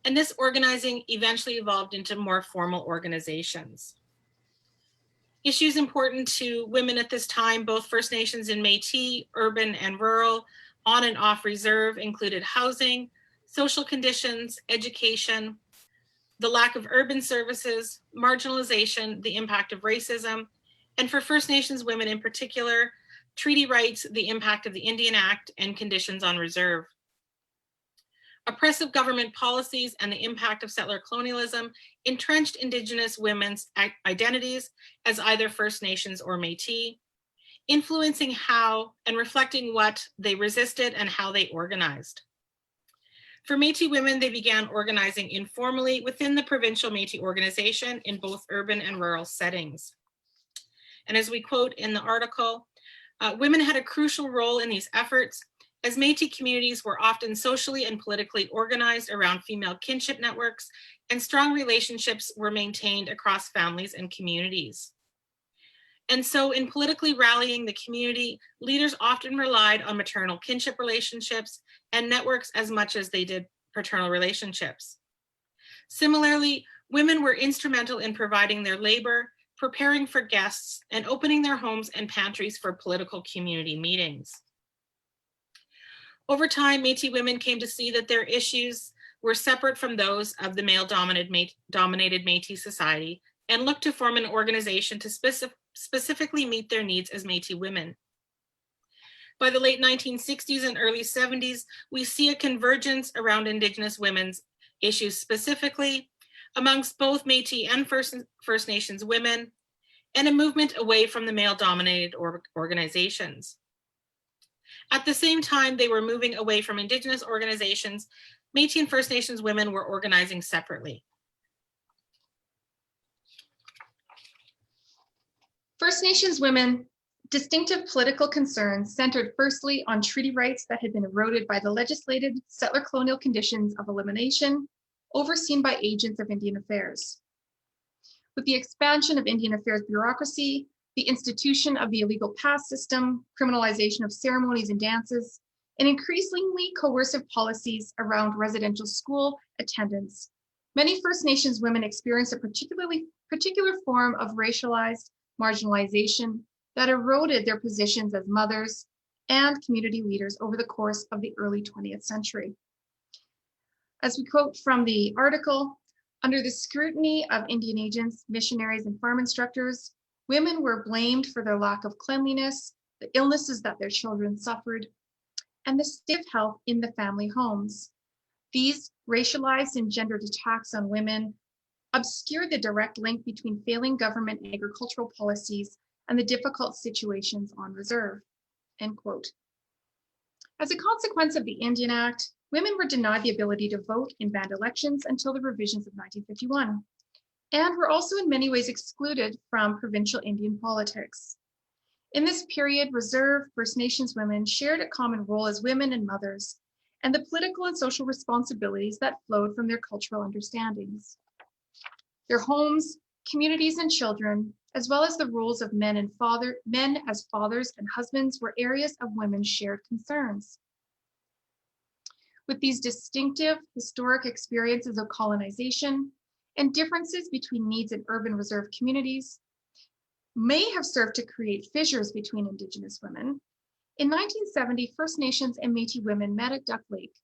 And this organizing eventually evolved into more formal organizations. Issues important to women at this time, both First Nations and Métis, urban and rural, on and off reserve, included housing, social conditions, education, the lack of urban services, marginalization, the impact of racism, and for First Nations women in particular, treaty rights, the impact of the Indian Act, and conditions on reserve. Oppressive government policies and the impact of settler colonialism entrenched Indigenous women's identities as either First Nations or Métis, influencing how and reflecting what they resisted and how they organized. For Métis women, they began organizing informally within the provincial Métis organization in both urban and rural settings. And as we quote in the article, women had a crucial role in these efforts, as Métis communities were often socially and politically organized around female kinship networks, and strong relationships were maintained across families and communities. And so in politically rallying the community, leaders often relied on maternal kinship relationships and networks as much as they did paternal relationships. Similarly, women were instrumental in providing their labor, preparing for guests, and opening their homes and pantries for political community meetings. Over time, Métis women came to see that their issues were separate from those of the male-dominated Métis society and looked to form an organization to specifically meet their needs as Métis women. By the late 1960s and early 70s, we see a convergence around Indigenous women's issues specifically amongst both Métis and First Nations women, and a movement away from the male-dominated organizations. At the same time, they were moving away from Indigenous organizations. Métis and First Nations women were organizing separately. First Nations women distinctive political concerns centered firstly on treaty rights that had been eroded by the legislated settler colonial conditions of elimination, overseen by agents of Indian Affairs. With the expansion of Indian Affairs bureaucracy, the institution of the illegal pass system, criminalization of ceremonies and dances, and increasingly coercive policies around residential school attendance, many First Nations women experienced a particular form of racialized marginalization that eroded their positions as mothers and community leaders over the course of the early 20th century. As we quote from the article, under the scrutiny of Indian agents, missionaries, and farm instructors, women were blamed for their lack of cleanliness, the illnesses that their children suffered, and the state of health in the family homes. These racialized and gendered attacks on women obscure the direct link between failing government agricultural policies and the difficult situations on reserve, end quote. As a consequence of the Indian Act, women were denied the ability to vote in banned elections until the revisions of 1951, and were also in many ways excluded from provincial Indian politics. In this period, reserve First Nations women shared a common role as women and mothers, and the political and social responsibilities that flowed from their cultural understandings. Their homes, communities, and children, as well as the roles of men as fathers and husbands, were areas of women's shared concerns. With these distinctive historic experiences of colonization and differences between needs in urban reserve communities may have served to create fissures between Indigenous women, in 1970, First Nations and Métis women met at Duck Lake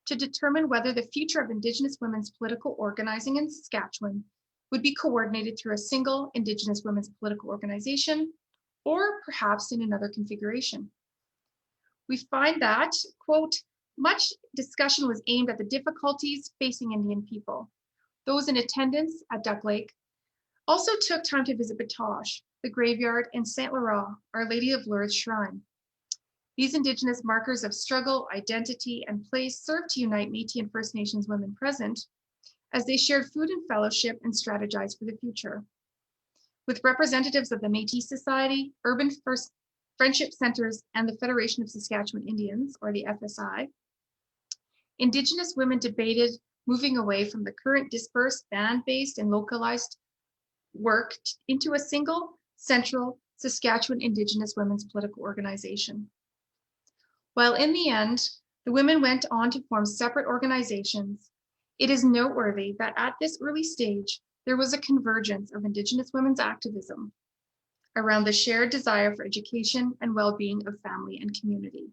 to determine whether the future of Indigenous women's political organizing in Saskatchewan would be coordinated through a single Indigenous women's political organization, or perhaps in another configuration. We find that, quote, much discussion was aimed at the difficulties facing Indian people. Those in attendance at Duck Lake also took time to visit Batoche, the graveyard, and Saint Laurent, Our Lady of Lourdes Shrine. These Indigenous markers of struggle, identity, and place served to unite Métis and First Nations women present as they shared food and fellowship and strategized for the future. With representatives of the Métis Society, Urban First Friendship Centers, and the Federation of Saskatchewan Indians, or the FSI, Indigenous women debated moving away from the current dispersed, band-based, and localized work into a single, central Saskatchewan Indigenous women's political organization. While in the end, the women went on to form separate organizations, it is noteworthy that at this early stage, there was a convergence of Indigenous women's activism around the shared desire for education and well-being of family and community.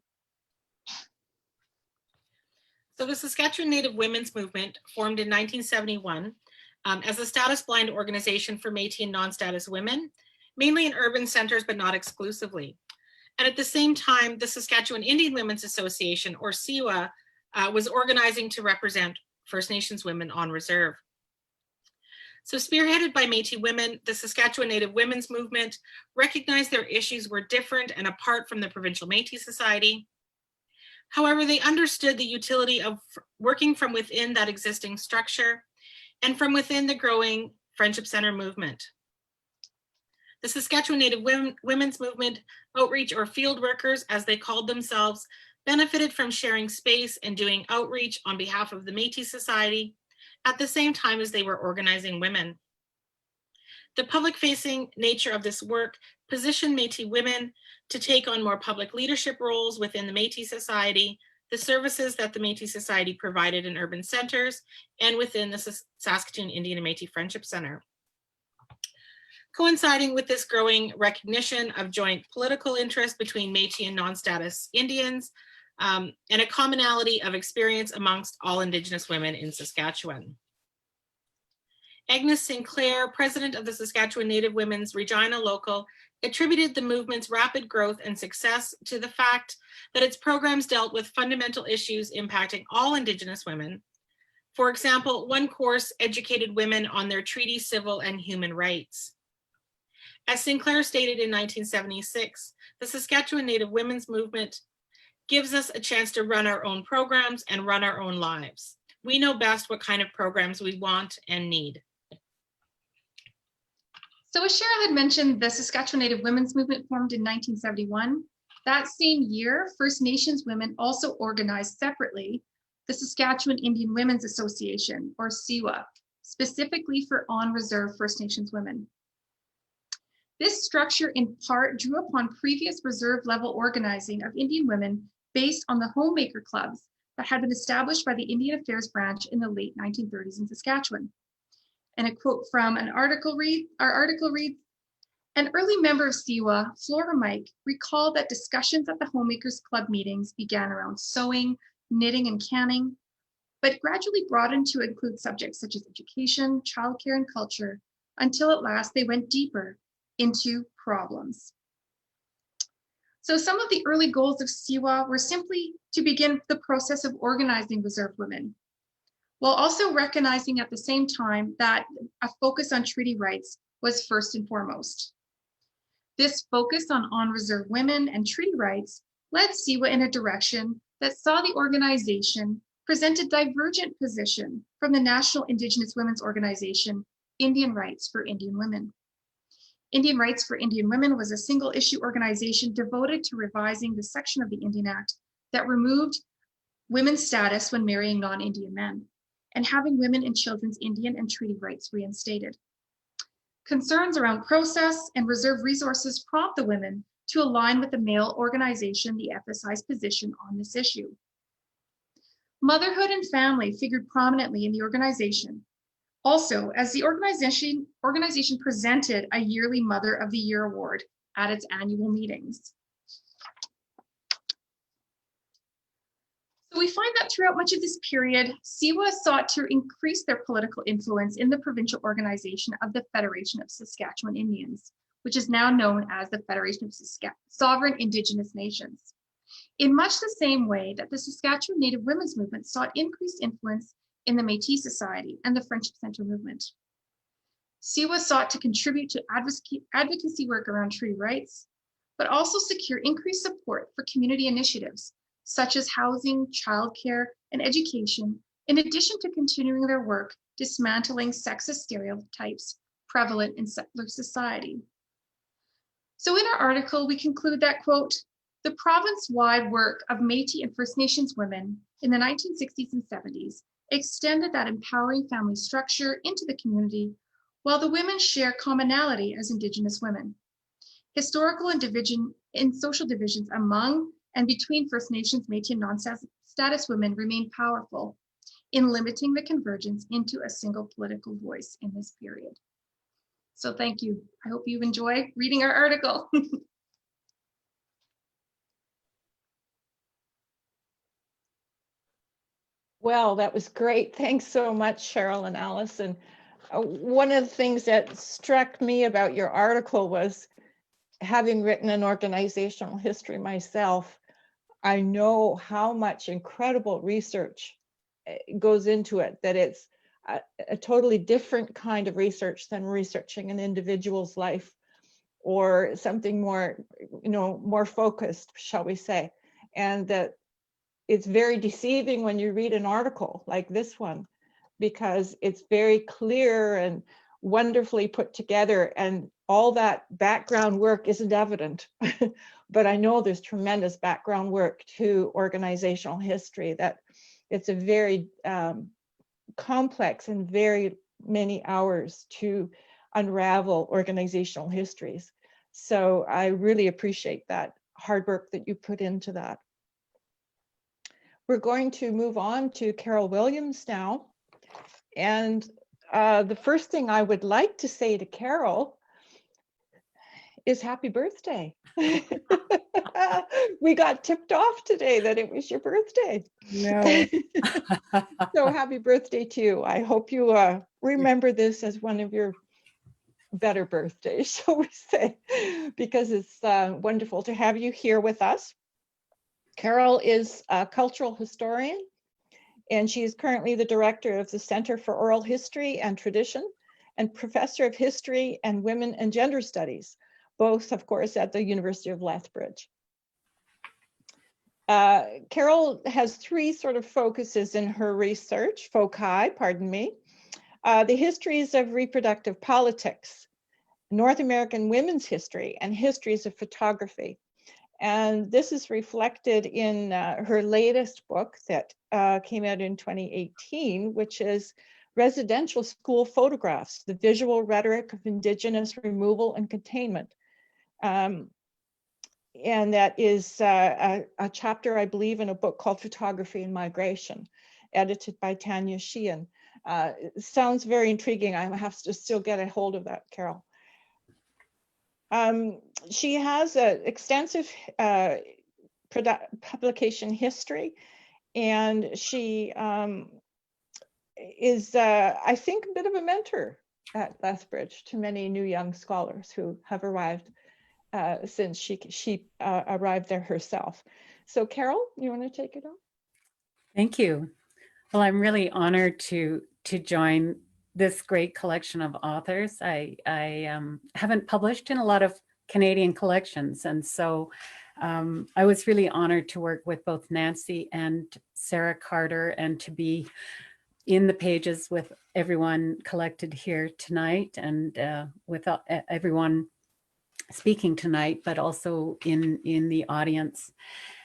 So the Saskatchewan Native Women's Movement formed in 1971 as a status-blind organization for Métis and non-status women, mainly in urban centers, but not exclusively. And at the same time, the Saskatchewan Indian Women's Association, or SIWA, was organizing to represent First Nations women on reserve. So spearheaded by Métis women, the Saskatchewan Native Women's Movement recognized their issues were different and apart from the provincial Métis Society. However, they understood the utility of working from within that existing structure and from within the growing Friendship Center movement. The Saskatchewan Native Women's Movement outreach, or field workers, as they called themselves, benefited from sharing space and doing outreach on behalf of the Métis Society at the same time as they were organizing women. The public-facing nature of this work positioned Métis women to take on more public leadership roles within the Métis Society, the services that the Métis Society provided in urban centers, and within the Saskatoon Indian and Métis Friendship Center. Coinciding with this growing recognition of joint political interest between Métis and non-status Indians, and a commonality of experience amongst all Indigenous women in Saskatchewan. Agnes Sinclair, president of the Saskatchewan Native Women's Regina Local, attributed the movement's rapid growth and success to the fact that its programs dealt with fundamental issues impacting all Indigenous women. For example, one course educated women on their treaty, civil, and human rights. As Sinclair stated in 1976, the Saskatchewan Native Women's Movement gives us a chance to run our own programs and run our own lives. We know best what kind of programs we want and need. So as Cheryl had mentioned, the Saskatchewan Native Women's Movement formed in 1971. That same year, First Nations women also organized separately the Saskatchewan Indian Women's Association, or SIWA, specifically for on-reserve First Nations women. This structure in part drew upon previous reserve level organizing of Indian women based on the homemaker clubs that had been established by the Indian Affairs branch in the late 1930s in Saskatchewan. And a quote from our article reads, an early member of SIWA, Flora Mike, recalled that discussions at the homemakers club meetings began around sewing, knitting, and canning, but gradually broadened to include subjects such as education, childcare, and culture, until at last they went deeper into problems. So some of the early goals of SIWA were simply to begin the process of organizing reserve women, while also recognizing at the same time that a focus on treaty rights was first and foremost. This focus on reserve women and treaty rights led SIWA in a direction that saw the organization present a divergent position from the National Indigenous Women's Organization, Indian Rights for Indian Women. Indian Rights for Indian Women was a single issue organization devoted to revising the section of the Indian Act that removed women's status when marrying non-Indian men and having women and children's Indian and treaty rights reinstated. Concerns around process and reserve resources prompt the women to align with the male organization, the FSI's position on this issue. Motherhood and family figured prominently in the organization. Also, as the organization presented a yearly Mother of the Year award at its annual meetings. So we find that throughout much of this period, SIWA sought to increase their political influence in the provincial organization of the Federation of Saskatchewan Indians, which is now known as the Federation of Sovereign Indigenous Nations. In much the same way that the Saskatchewan Native Women's Movement sought increased influence in the Métis Society and the Friendship Center movement. SIWA sought to contribute to advocacy work around treaty rights, but also secure increased support for community initiatives such as housing, childcare, and education, in addition to continuing their work dismantling sexist stereotypes prevalent in settler society. So in our article, we conclude that, quote, the province-wide work of Métis and First Nations women in the 1960s and 70s extended that empowering family structure into the community, while the women share commonality as Indigenous women. Historical and social divisions among and between First Nations, Métis, and non-status women remain powerful in limiting the convergence into a single political voice in this period. So thank you. I hope you enjoy reading our article. Well, that was great. Thanks so much, Cheryl and Allyson. One of the things that struck me about your article was, having written an organizational history myself, I know how much incredible research goes into it, that it's a totally different kind of research than researching an individual's life or something more, more focused, shall we say. And that it's very deceiving when you read an article like this one, because it's very clear and wonderfully put together, and all that background work isn't evident. But I know there's tremendous background work to organizational history, that it's a very complex and very many hours to unravel organizational histories. So I really appreciate that hard work that you put into that. We're going to move on to Carol Williams now. And the first thing I would like to say to Carol is happy birthday. We got tipped off today that it was your birthday. No. So happy birthday to you. I hope you remember this as one of your better birthdays, shall we say, because it's wonderful to have you here with us. Carol is a cultural historian, and she is currently the director of the Center for Oral History and Tradition and professor of history and women and gender studies, both, of course, at the University of Lethbridge. Carol has three sort of focuses in her research, the histories of reproductive politics, North American women's history and histories of photography. And this is reflected in her latest book that came out in 2018, which is Residential School Photographs, the Visual Rhetoric of Indigenous Removal and Containment. And that is a chapter, I believe, in a book called Photography and Migration, edited by Tanya Sheehan. It sounds very intriguing. I have to still get a hold of that, Carol. She has an extensive publication history, and she is, I think, a bit of a mentor at Lethbridge to many new young scholars who have arrived since she arrived there herself. So Carol, you want to take it on? Thank you. Well, I'm really honored to join this great collection of authors. I haven't published in a lot of Canadian collections, and so I was really honored to work with both Nanci and Sarah Carter and to be in the pages with everyone collected here tonight and with everyone speaking tonight, but also in the audience.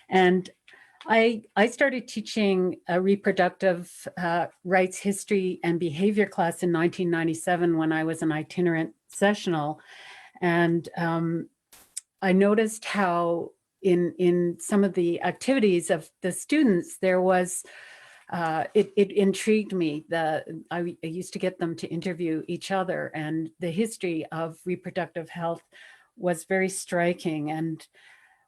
And I started teaching a reproductive rights history and behavior class in 1997 when I was an itinerant sessional. And I noticed how in some of the activities of the students, there was, it intrigued me. I used to get them to interview each other, and the history of reproductive health was very striking. And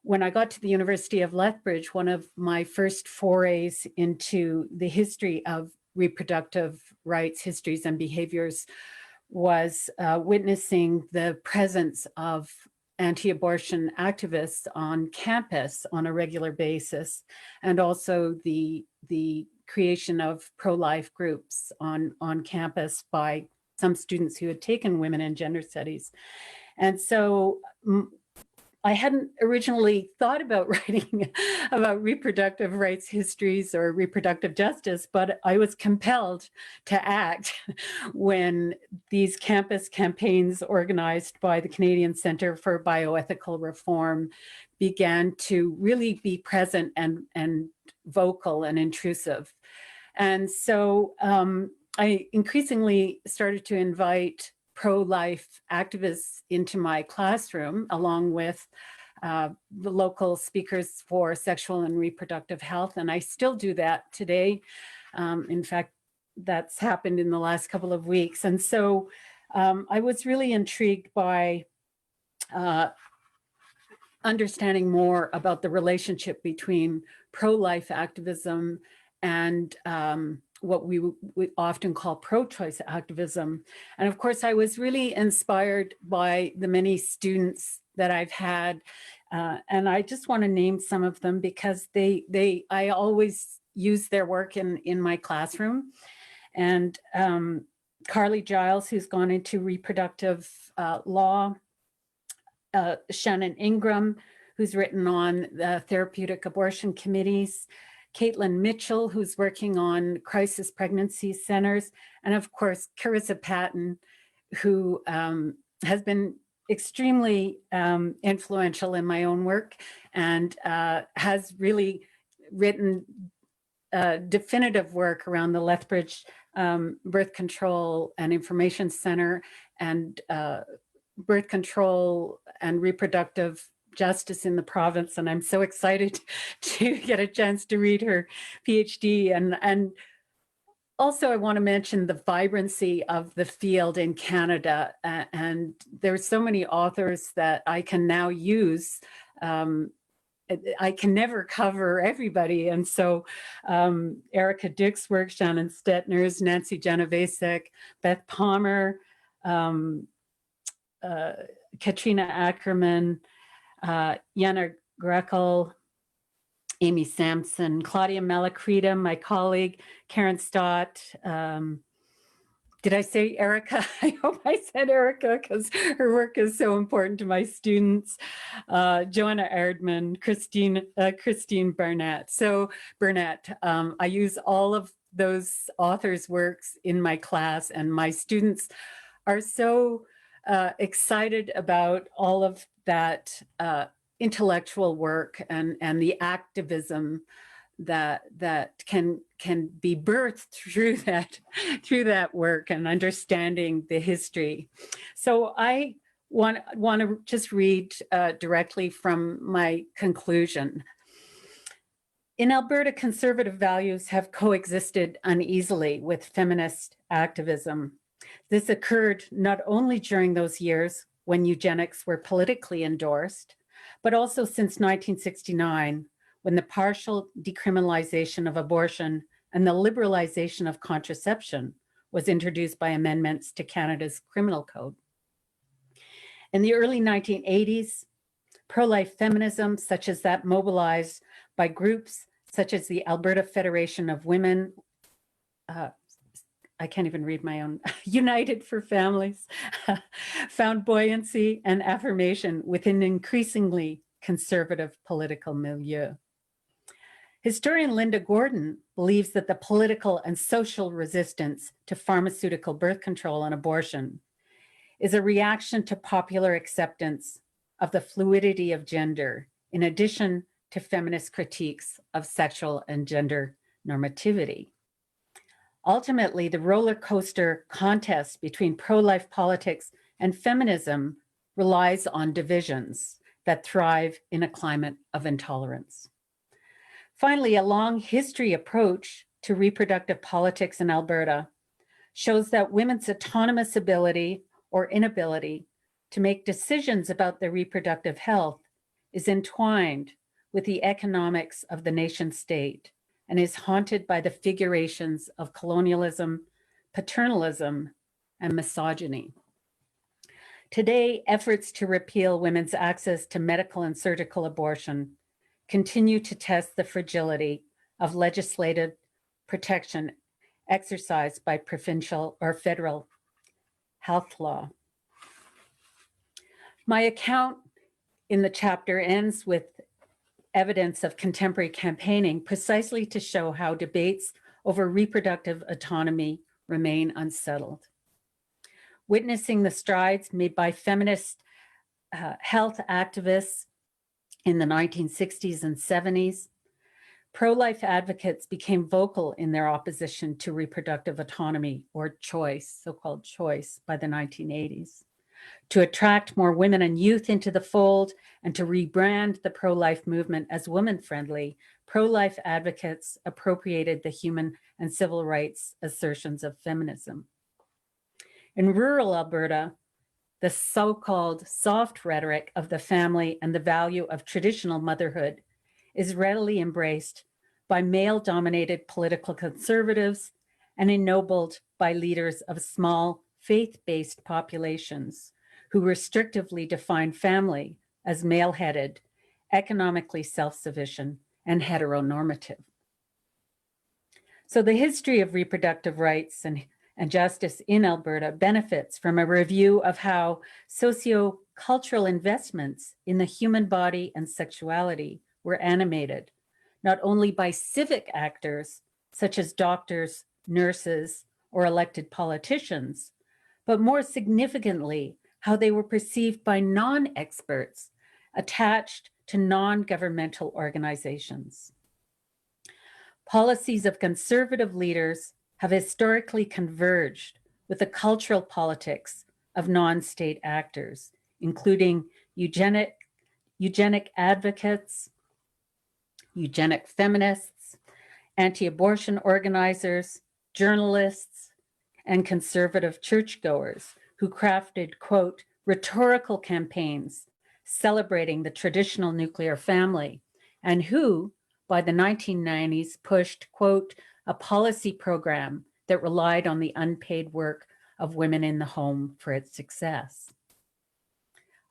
when I got to the University of Lethbridge, one of my first forays into the history of reproductive rights, histories, and behaviors was witnessing the presence of anti-abortion activists on campus on a regular basis, and also the creation of pro-life groups on campus by some students who had taken women and gender studies. And so I hadn't originally thought about writing about reproductive rights histories or reproductive justice, but I was compelled to act when these campus campaigns organized by the Canadian Centre for Bioethical Reform began to really be present and vocal and intrusive. And so I increasingly started to invite pro-life activists into my classroom, along with the local speakers for sexual and reproductive health. And I still do that today. In fact, that's happened in the last couple of weeks. And so I was really intrigued by understanding more about the relationship between pro-life activism and what we often call pro-choice activism. And of course, I was really inspired by the many students that I've had. And I just want to name some of them because I always use their work in my classroom. And Carly Giles, who's gone into reproductive law, Shannon Ingram, who's written on the therapeutic abortion committees, Caitlin Mitchell, who's working on crisis pregnancy centers, and of course, Carissa Patton, who has been extremely influential in my own work and has really written definitive work around the Lethbridge Birth Control and Information Center and birth control and reproductive justice in the province. And I'm so excited to get a chance to read her PhD. And also I want to mention the vibrancy of the field in Canada. And there's so many authors that I can now use. I can never cover everybody. And so Erica Dick's work, Shannon Stetner's, Nanci Genovesek, Beth Palmer, Katrina Ackerman, Yana Grekel, Amy Sampson, Claudia Malacrida, my colleague, Karen Stott. Did I say Erica? I hope I said Erica because her work is so important to my students. Joanna Erdman, Christine Burnett. So Burnett, I use all of those authors' works in my class, and my students are so excited about all of that intellectual work and the activism that can be birthed through that work and understanding the history. So I want to just read directly from my conclusion. In Alberta, conservative values have coexisted uneasily with feminist activism. This occurred not only during those years when eugenics were politically endorsed, but also since 1969, when the partial decriminalization of abortion and the liberalization of contraception was introduced by amendments to Canada's criminal code. In the early 1980s, pro-life feminism, such as that mobilized by groups such as the Alberta Federation of Women, I can't even read my own, United for Families, found buoyancy and affirmation within increasingly conservative political milieu. Historian Linda Gordon believes that the political and social resistance to pharmaceutical birth control and abortion is a reaction to popular acceptance of the fluidity of gender, in addition to feminist critiques of sexual and gender normativity. Ultimately, the roller coaster contest between pro-life politics and feminism relies on divisions that thrive in a climate of intolerance. Finally, a long history approach to reproductive politics in Alberta shows that women's autonomous ability or inability to make decisions about their reproductive health is entwined with the economics of the nation state and is haunted by the figurations of colonialism, paternalism, and misogyny. Today, efforts to repeal women's access to medical and surgical abortion continue to test the fragility of legislative protection exercised by provincial or federal health law. My account in the chapter ends with evidence of contemporary campaigning precisely to show how debates over reproductive autonomy remain unsettled. Witnessing the strides made by feminist health activists in the 1960s and 70s, pro-life advocates became vocal in their opposition to reproductive autonomy or choice, so-called choice, by the 1980s. To attract more women and youth into the fold and to rebrand the pro-life movement as woman-friendly, pro-life advocates appropriated the human and civil rights assertions of feminism. In rural Alberta, the so-called soft rhetoric of the family and the value of traditional motherhood is readily embraced by male-dominated political conservatives and ennobled by leaders of small faith-based populations who restrictively define family as male-headed, economically self-sufficient, and heteronormative. So the history of reproductive rights and justice in Alberta benefits from a review of how socio-cultural investments in the human body and sexuality were animated, not only by civic actors such as doctors, nurses, or elected politicians, but more significantly, how they were perceived by non-experts attached to non-governmental organizations. Policies of conservative leaders have historically converged with the cultural politics of non-state actors, including eugenic advocates, eugenic feminists, anti-abortion organizers, journalists, and conservative churchgoers who crafted, quote, rhetorical campaigns celebrating the traditional nuclear family, and who, by the 1990s, pushed, quote, a policy program that relied on the unpaid work of women in the home for its success.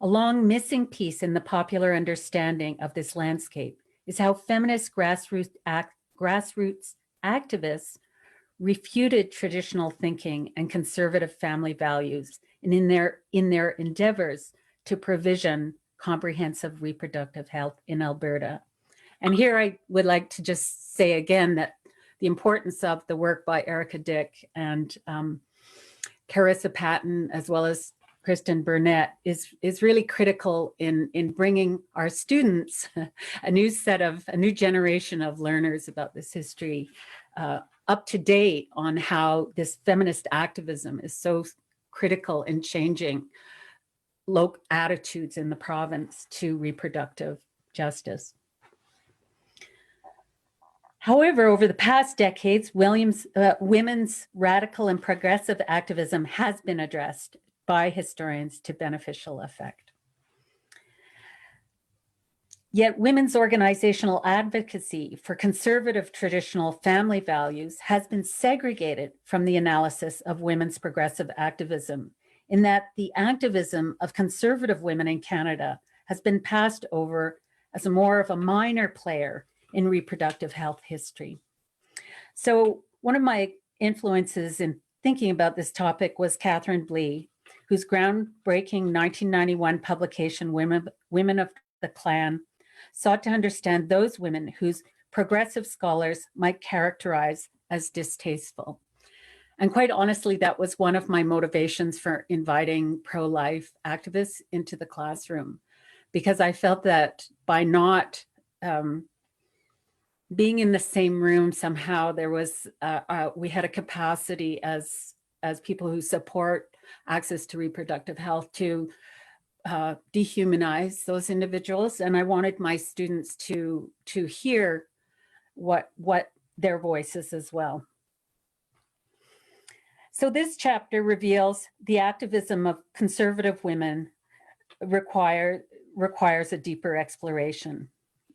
A long missing piece in the popular understanding of this landscape is how feminist grassroots activists refuted traditional thinking and conservative family values in their endeavors to provision comprehensive reproductive health in Alberta. And here I would like to just say again that the importance of the work by Erica Dick and Carissa Patton, as well as Kristen Burnett, is really critical in bringing our students a new generation of learners about this history up to date on how this feminist activism is so critical in changing local attitudes in the province to reproductive justice. However, over the past decades, women's radical and progressive activism has been addressed by historians to beneficial effect. Yet women's organizational advocacy for conservative traditional family values has been segregated from the analysis of women's progressive activism, in that the activism of conservative women in Canada has been passed over as more of a minor player in reproductive health history. So one of my influences in thinking about this topic was Catherine Blee, whose groundbreaking 1991 publication, Women of the Clan, sought to understand those women whose progressive scholars might characterize as distasteful. And quite honestly, that was one of my motivations for inviting pro-life activists into the classroom, because I felt that by not being in the same room, somehow there was, we had a capacity as people who support access to reproductive health to dehumanize those individuals. And I wanted my students to hear what their voices as well. So this chapter reveals the activism of conservative women requires a deeper exploration.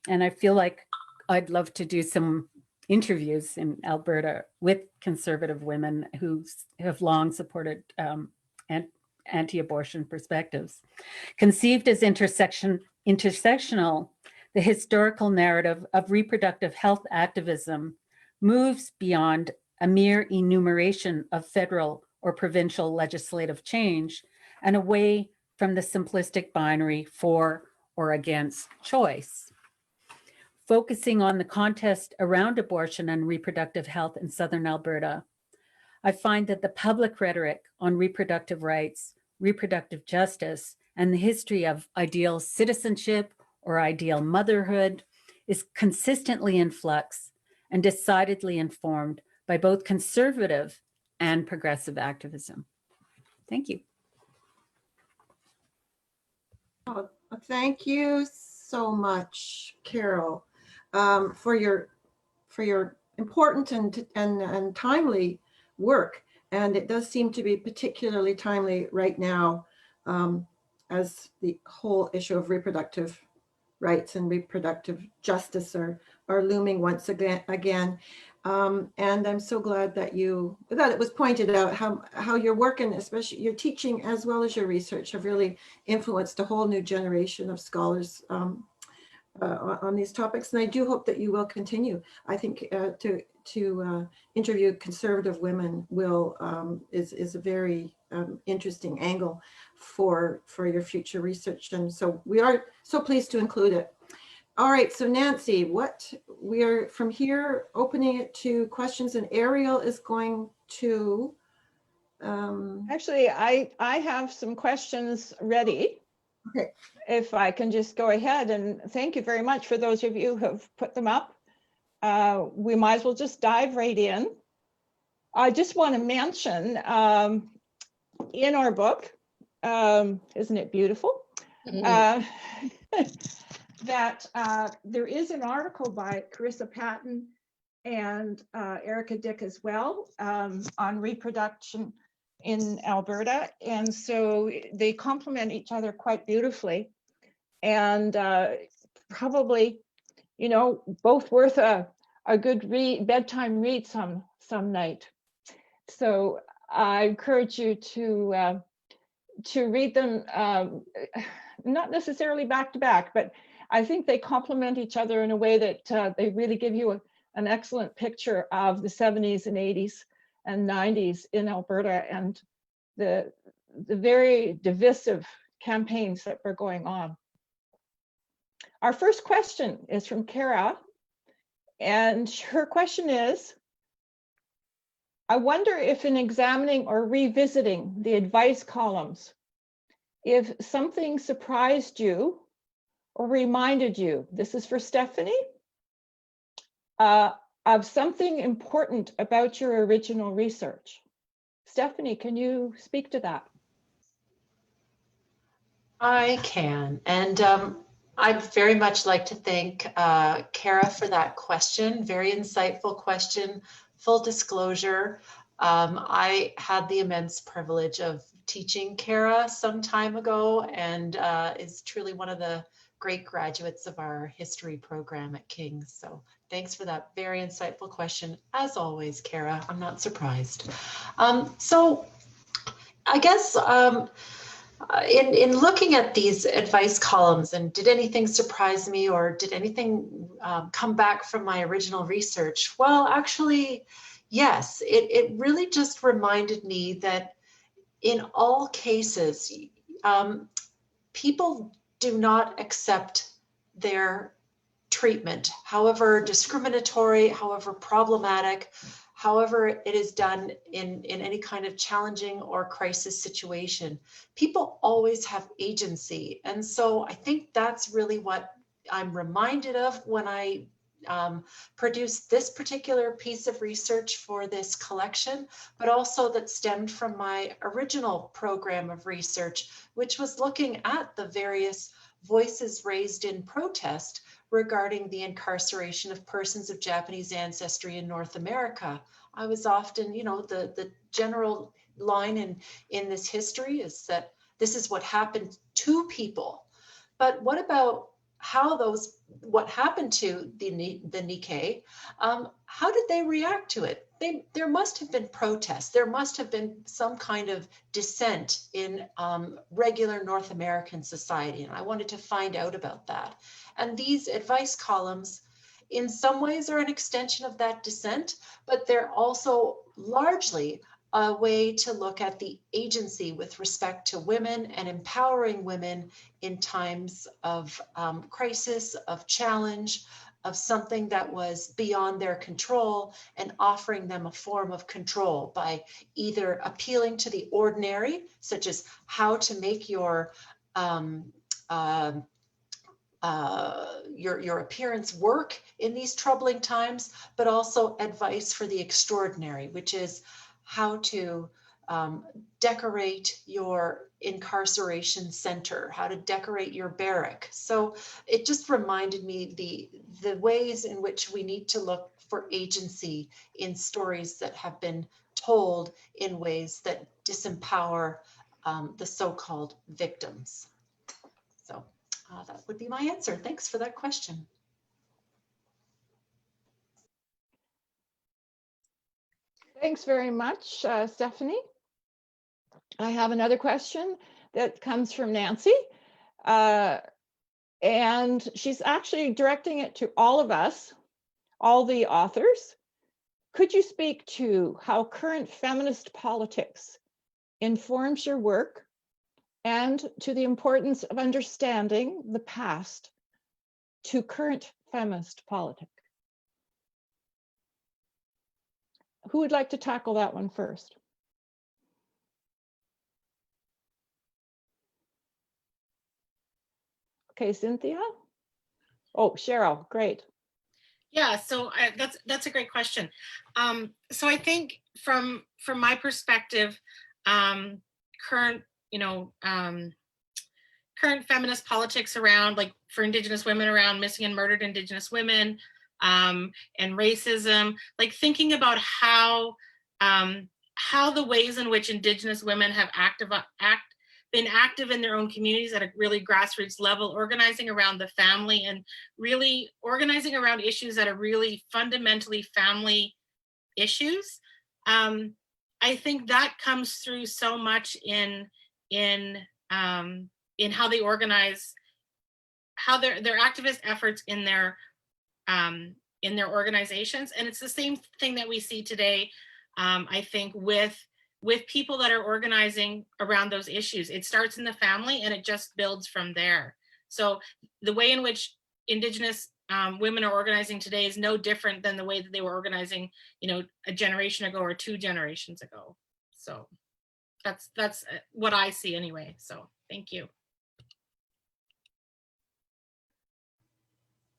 And I feel like I'd love to do some interviews in Alberta with conservative women who have long supported anti-abortion perspectives. Conceived as intersectional, the historical narrative of reproductive health activism moves beyond a mere enumeration of federal or provincial legislative change and away from the simplistic binary for or against choice. Focusing on the contest around abortion and reproductive health in Southern Alberta, I find that the public rhetoric on reproductive rights, reproductive justice, and the history of ideal citizenship or ideal motherhood is consistently in flux and decidedly informed by both conservative and progressive activism. Thank you. Oh, thank you so much, Cheryl, for your important and timely work. And it does seem to be particularly timely right now, as the whole issue of reproductive rights and reproductive justice are looming once again. And I'm so glad that it was pointed out how your work and especially your teaching as well as your research have really influenced a whole new generation of scholars on these topics. And I do hope that you will continue. I think to interview conservative women is a very interesting angle for your future research. And so we are so pleased to include it. All right, so Nanci, we are from here opening it to questions, and Ariel is going to. Actually, I have some questions ready. Okay. If I can just go ahead, and thank you very much for those of you who have put them up. We might as well just dive right in. I just want to mention in our book, isn't it beautiful? That there is an article by Carissa Patton and Erica Dick as well on reproduction in Alberta. And so they complement each other quite beautifully, and probably, you know, both worth a good bedtime read some night. So I encourage you to read them, not necessarily back to back, but I think they complement each other in a way that they really give you an excellent picture of the 70s and 80s and 90s in Alberta and the very divisive campaigns that were going on. Our first question is from Kara, and her question is, I wonder if in examining or revisiting the advice columns if something surprised you or reminded you, this is for Stephanie, of something important about your original research. Stephanie, can you speak to that? I can. And I'd very much like to thank Kara for that question. Very insightful question. Full disclosure, I had the immense privilege of teaching Kara some time ago, and is truly one of the great graduates of our history program at King's. So thanks for that very insightful question. As always, Kara, I'm not surprised. So I guess in looking at these advice columns, and did anything surprise me, or did anything come back from my original research? Well, actually, yes, it really just reminded me that in all cases, people do not accept their treatment, however discriminatory, however problematic, however it is done in any kind of challenging or crisis situation. People always have agency. And so I think that's really what I'm reminded of when I produced this particular piece of research for this collection, but also that stemmed from my original program of research, which was looking at the various voices raised in protest regarding the incarceration of persons of Japanese ancestry in North America. I was often, the general line in this history is that this is what happened to people. But what about what happened to the Nikkei? How did they react to it? There must have been protests. There must have been some kind of dissent in regular North American society. And I wanted to find out about that. And these advice columns, in some ways, are an extension of that dissent, but they're also largely a way to look at the agency with respect to women and empowering women in times of crisis, of challenge, of something that was beyond their control, and offering them a form of control by either appealing to the ordinary, such as how to make your appearance work in these troubling times, but also advice for the extraordinary, which is how to decorate your incarceration center, how to decorate your barrack. So it just reminded me the ways in which we need to look for agency in stories that have been told in ways that disempower the so-called victims. So that would be my answer. Thanks for that question. Thanks very much, Stephanie. I have another question that comes from Nanci, and she's actually directing it to all of us, all the authors. Could you speak to how current feminist politics informs your work, and to the importance of understanding the past to current feminist politics? Who would like to tackle that one first? Okay, Cynthia. Oh, Cheryl, great. Yeah, so that's a great question. So I think from my perspective, current feminist politics around, like for Indigenous women, around missing and murdered Indigenous women, and racism, like thinking about how the ways in which Indigenous women have been active in their own communities at a really grassroots level, organizing around the family and really organizing around issues that are really fundamentally family issues. I think that comes through so much in how they organize, how their activist efforts in their organizations. And it's the same thing that we see today, I think, with people that are organizing around those issues. It starts in the family and it just builds from there. So the way in which Indigenous women are organizing today is no different than the way that they were organizing, a generation ago or 2 generations ago. So that's what I see anyway. So Thank you.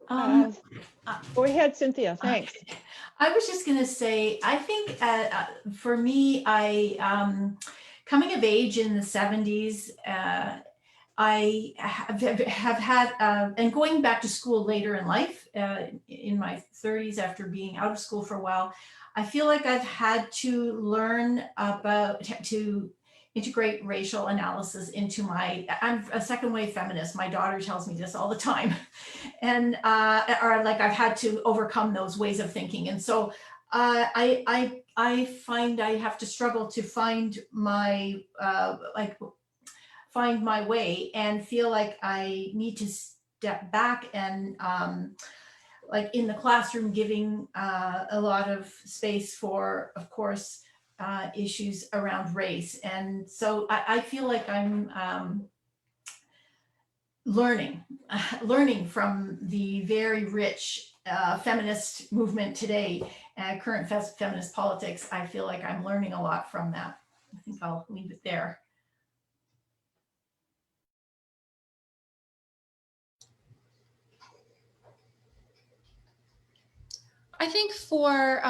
Go ahead, Cynthia. Thanks. I was just going to say, I think for me, coming of age in the 70s, I have had, and going back to school later in life, in my 30s after being out of school for a while, I feel like I've had to learn to integrate racial analysis into I'm a second wave feminist. My daughter tells me this all the time. And, or like I've had to overcome those ways of thinking. And so I find I have to struggle to find my, find my way, and feel like I need to step back and like in the classroom, giving a lot of space for, of course, issues around race. And so I feel like I'm learning from the very rich feminist movement today, current feminist politics. I feel like I'm learning a lot from that. I think I'll leave it there. I think for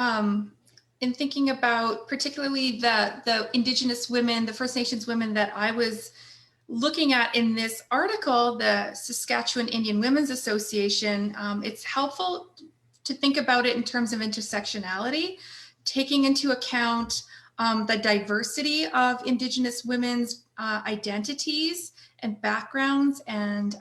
in thinking about particularly the Indigenous women, the First Nations women that I was looking at in this article, the Saskatchewan Indian Women's Association, it's helpful to think about it in terms of intersectionality, taking into account the diversity of Indigenous women's identities and backgrounds, and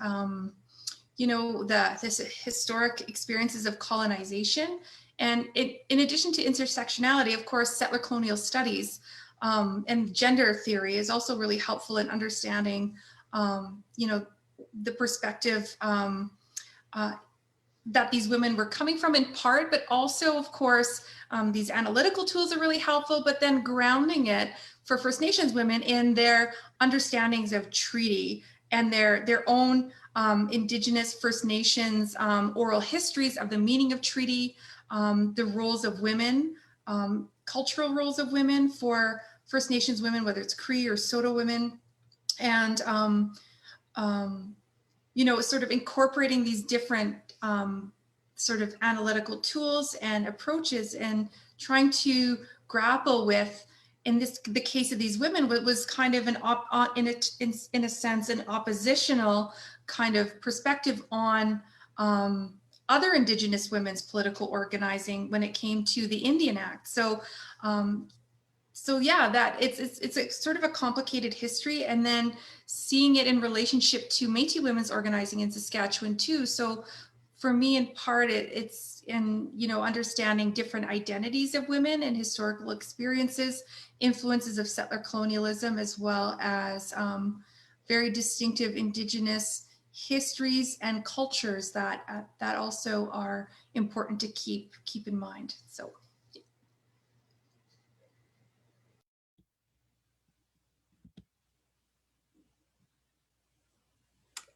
you know, this historic experiences of colonization. And in addition to intersectionality, of course, settler colonial studies and gender theory is also really helpful in understanding, you know, the perspective that these women were coming from in part, but also, of course, these analytical tools are really helpful, but then grounding it for First Nations women in their understandings of treaty and their own Indigenous First Nations oral histories of the meaning of treaty, the roles of women, cultural roles of women for First Nations women, whether it's Cree or Saulteaux women, and you know, sort of incorporating these different sort of analytical tools and approaches, and trying to grapple with, in the case of these women, what was kind of in a sense an oppositional kind of perspective on other Indigenous women's political organizing when it came to the Indian Act. So so yeah, that it's a sort of a complicated history, and then seeing it in relationship to Métis women's organizing in Saskatchewan too. So for me, in part, it's in, you know, understanding different identities of women and historical experiences, influences of settler colonialism, as well as very distinctive Indigenous histories and cultures that that also are important to keep in mind. So.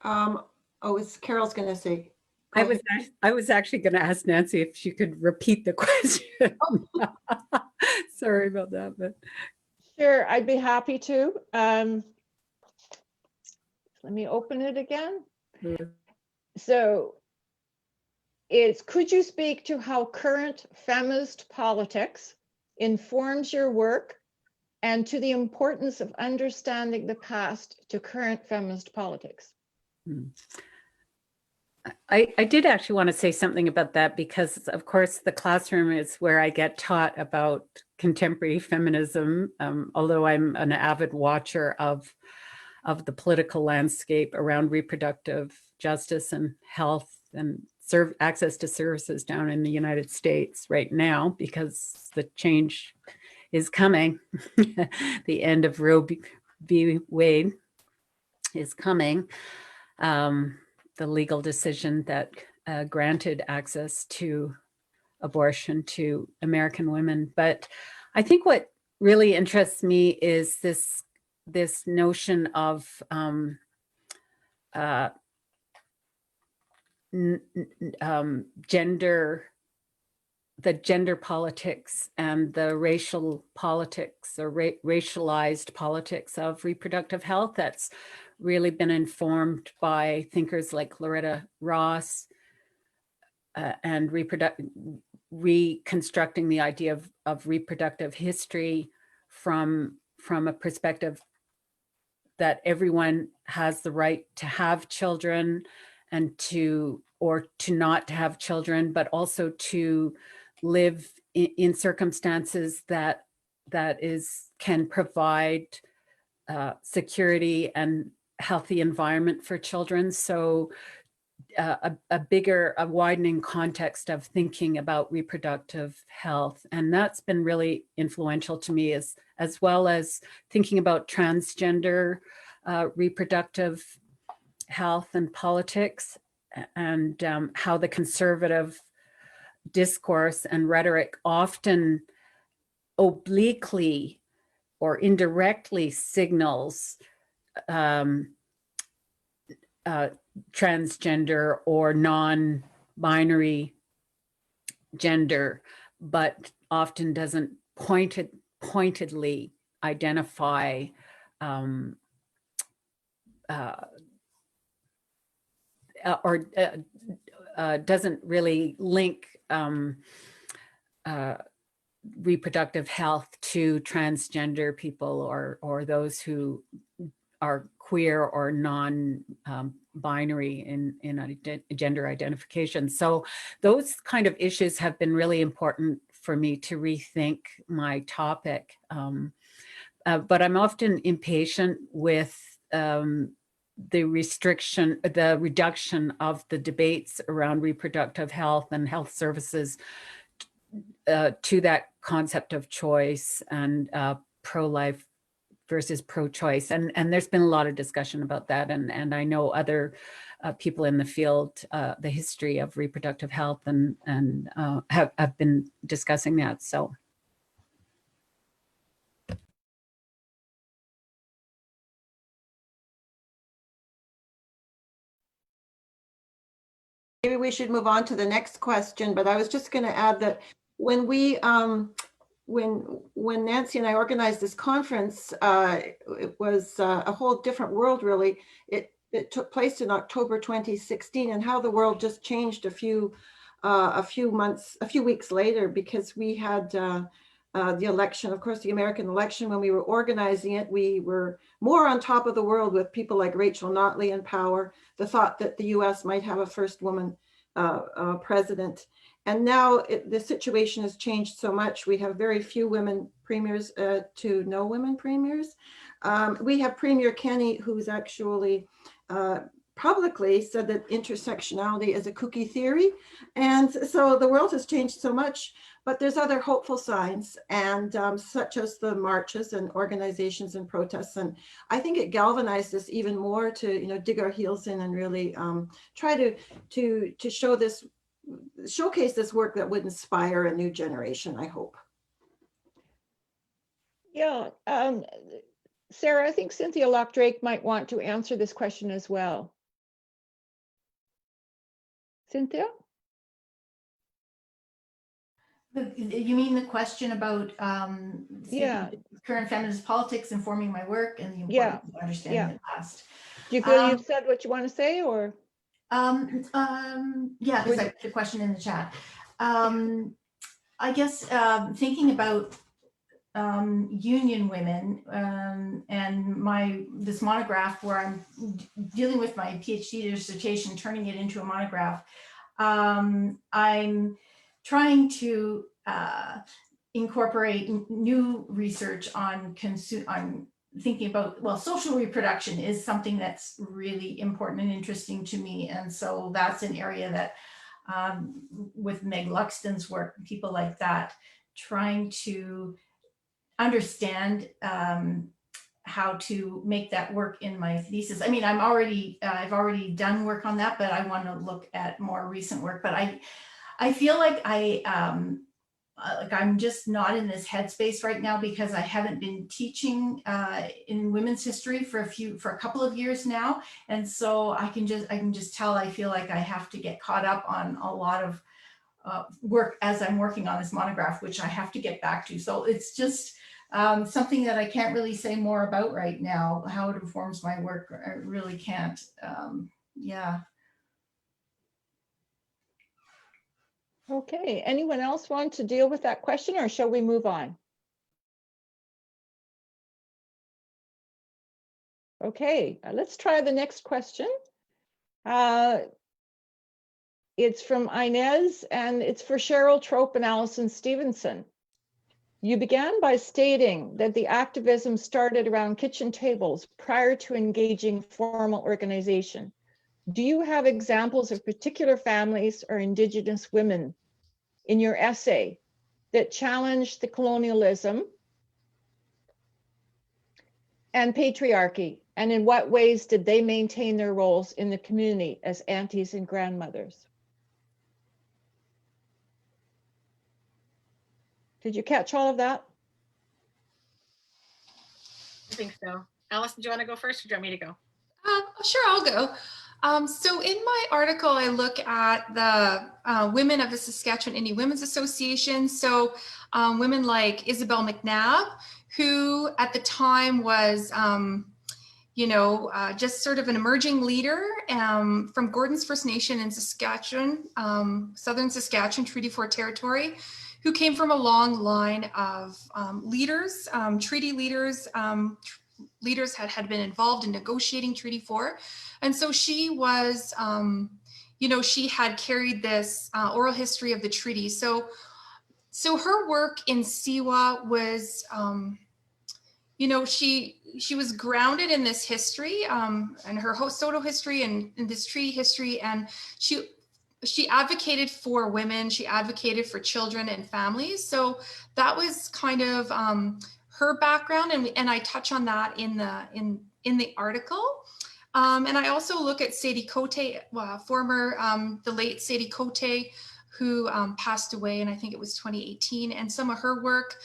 Oh, it's Carol's going to say. I was actually going to ask Nanci if she could repeat the question. Sorry about that, but Sure, I'd be happy to. Let me open it again. So could you speak to how current feminist politics informs your work, and to the importance of understanding the past to current feminist politics? I did actually want to say something about that, because of course the classroom is where I get taught about contemporary feminism, although I'm an avid watcher of the political landscape around reproductive justice and health and access to services down in the United States right now, because the change is coming. The end of Roe v. Wade is coming. The legal decision that granted access to abortion to American women. But I think what really interests me is this notion of gender, the gender politics and the racial politics or racialized politics of reproductive health that's really been informed by thinkers like Loretta Ross and reconstructing the idea of reproductive history from a perspective that everyone has the right to have children and or to not have children, but also to live in circumstances that can provide security and healthy environment for children. So a widening context of thinking about reproductive health. And that's been really influential to me, as well as thinking about transgender reproductive health and politics, and how the conservative discourse and rhetoric often obliquely or indirectly signals transgender or non-binary gender, but often doesn't pointedly identify or doesn't really link reproductive health to transgender people or those who are queer or non-binary in gender identification. So those kind of issues have been really important for me to rethink my topic. But I'm often impatient with the reduction of the debates around reproductive health and health services to that concept of choice and pro-life versus pro-choice. And there's been a lot of discussion about that. And I know other people in the field, the history of reproductive health and have been discussing that. So. Maybe we should move on to the next question, but I was just going to add that when we when Nancy and I organized this conference, it was a whole different world, really. It took place in October 2016, and how the world just changed a few weeks later, because we had the election, of course, the American election. When we were organizing it, we were more on top of the world with people like Rachel Notley in power, the thought that the US might have a first woman president. And now the situation has changed so much. We have very few women premiers to no women premiers. We have Premier Kenney, who's actually publicly said that intersectionality is a kooky theory. And so the world has changed so much, but there's other hopeful signs, and such as the marches and organizations and protests. And I think it galvanized us even more to dig our heels in and really try to showcase this work that would inspire a new generation, I hope. Yeah, Sarah, I think Cynthia Loch-Drake might want to answer this question as well. Cynthia? You mean the question about yeah, current feminist politics informing my work and the importance of understanding the past? Do you feel you've said what you want to say, or? Yeah, there's a question in the chat. I guess thinking about union women and this monograph, where I'm dealing with my PhD dissertation, turning it into a monograph, I'm trying to incorporate new research on thinking about, well, social reproduction is something that's really important and interesting to me. And so that's an area that with Meg Luxton's work, people like that, trying to understand how to make that work in my thesis. I mean, I've already done work on that, but I want to look at more recent work. But I feel like I'm just not in this headspace right now, because I haven't been teaching in women's history for a couple of years now, and so I can just tell I feel like I have to get caught up on a lot of work as I'm working on this monograph, which I have to get back to. So it's just something that I can't really say more about right now. How it informs my work, I really can't. Yeah. Okay, anyone else want to deal with that question, or shall we move on? Okay, let's try the next question. It's from Inez, and it's for Cheryl, Troupe, and Allyson Stevenson. You began by stating that the activism started around kitchen tables prior to engaging formal organization. Do you have examples of particular families or Indigenous women in your essay that challenged the colonialism and patriarchy? And in what ways did they maintain their roles in the community as aunties and grandmothers? Did you catch all of that? I think so. Allyson, do you want to go first or do you want me to go? Sure, I'll go. So in my article, I look at the women of the Saskatchewan Indian Women's Association. So women like Isabel McNabb, who at the time was, just sort of an emerging leader from Gordon's First Nation in Saskatchewan, Southern Saskatchewan Treaty 4 territory, who came from a long line of leaders, treaty leaders, leaders had been involved in negotiating Treaty 4. And so she was, she had carried this oral history of the treaty. So her work in Siwa was, she was grounded in this history and her Soto history and this treaty history. And she advocated for women, she advocated for children and families. So that was kind of her background, and I touch on that in the article. And I also look at Sadie Cote, the late Sadie Cote, who passed away, and I think it was 2018, and some of her work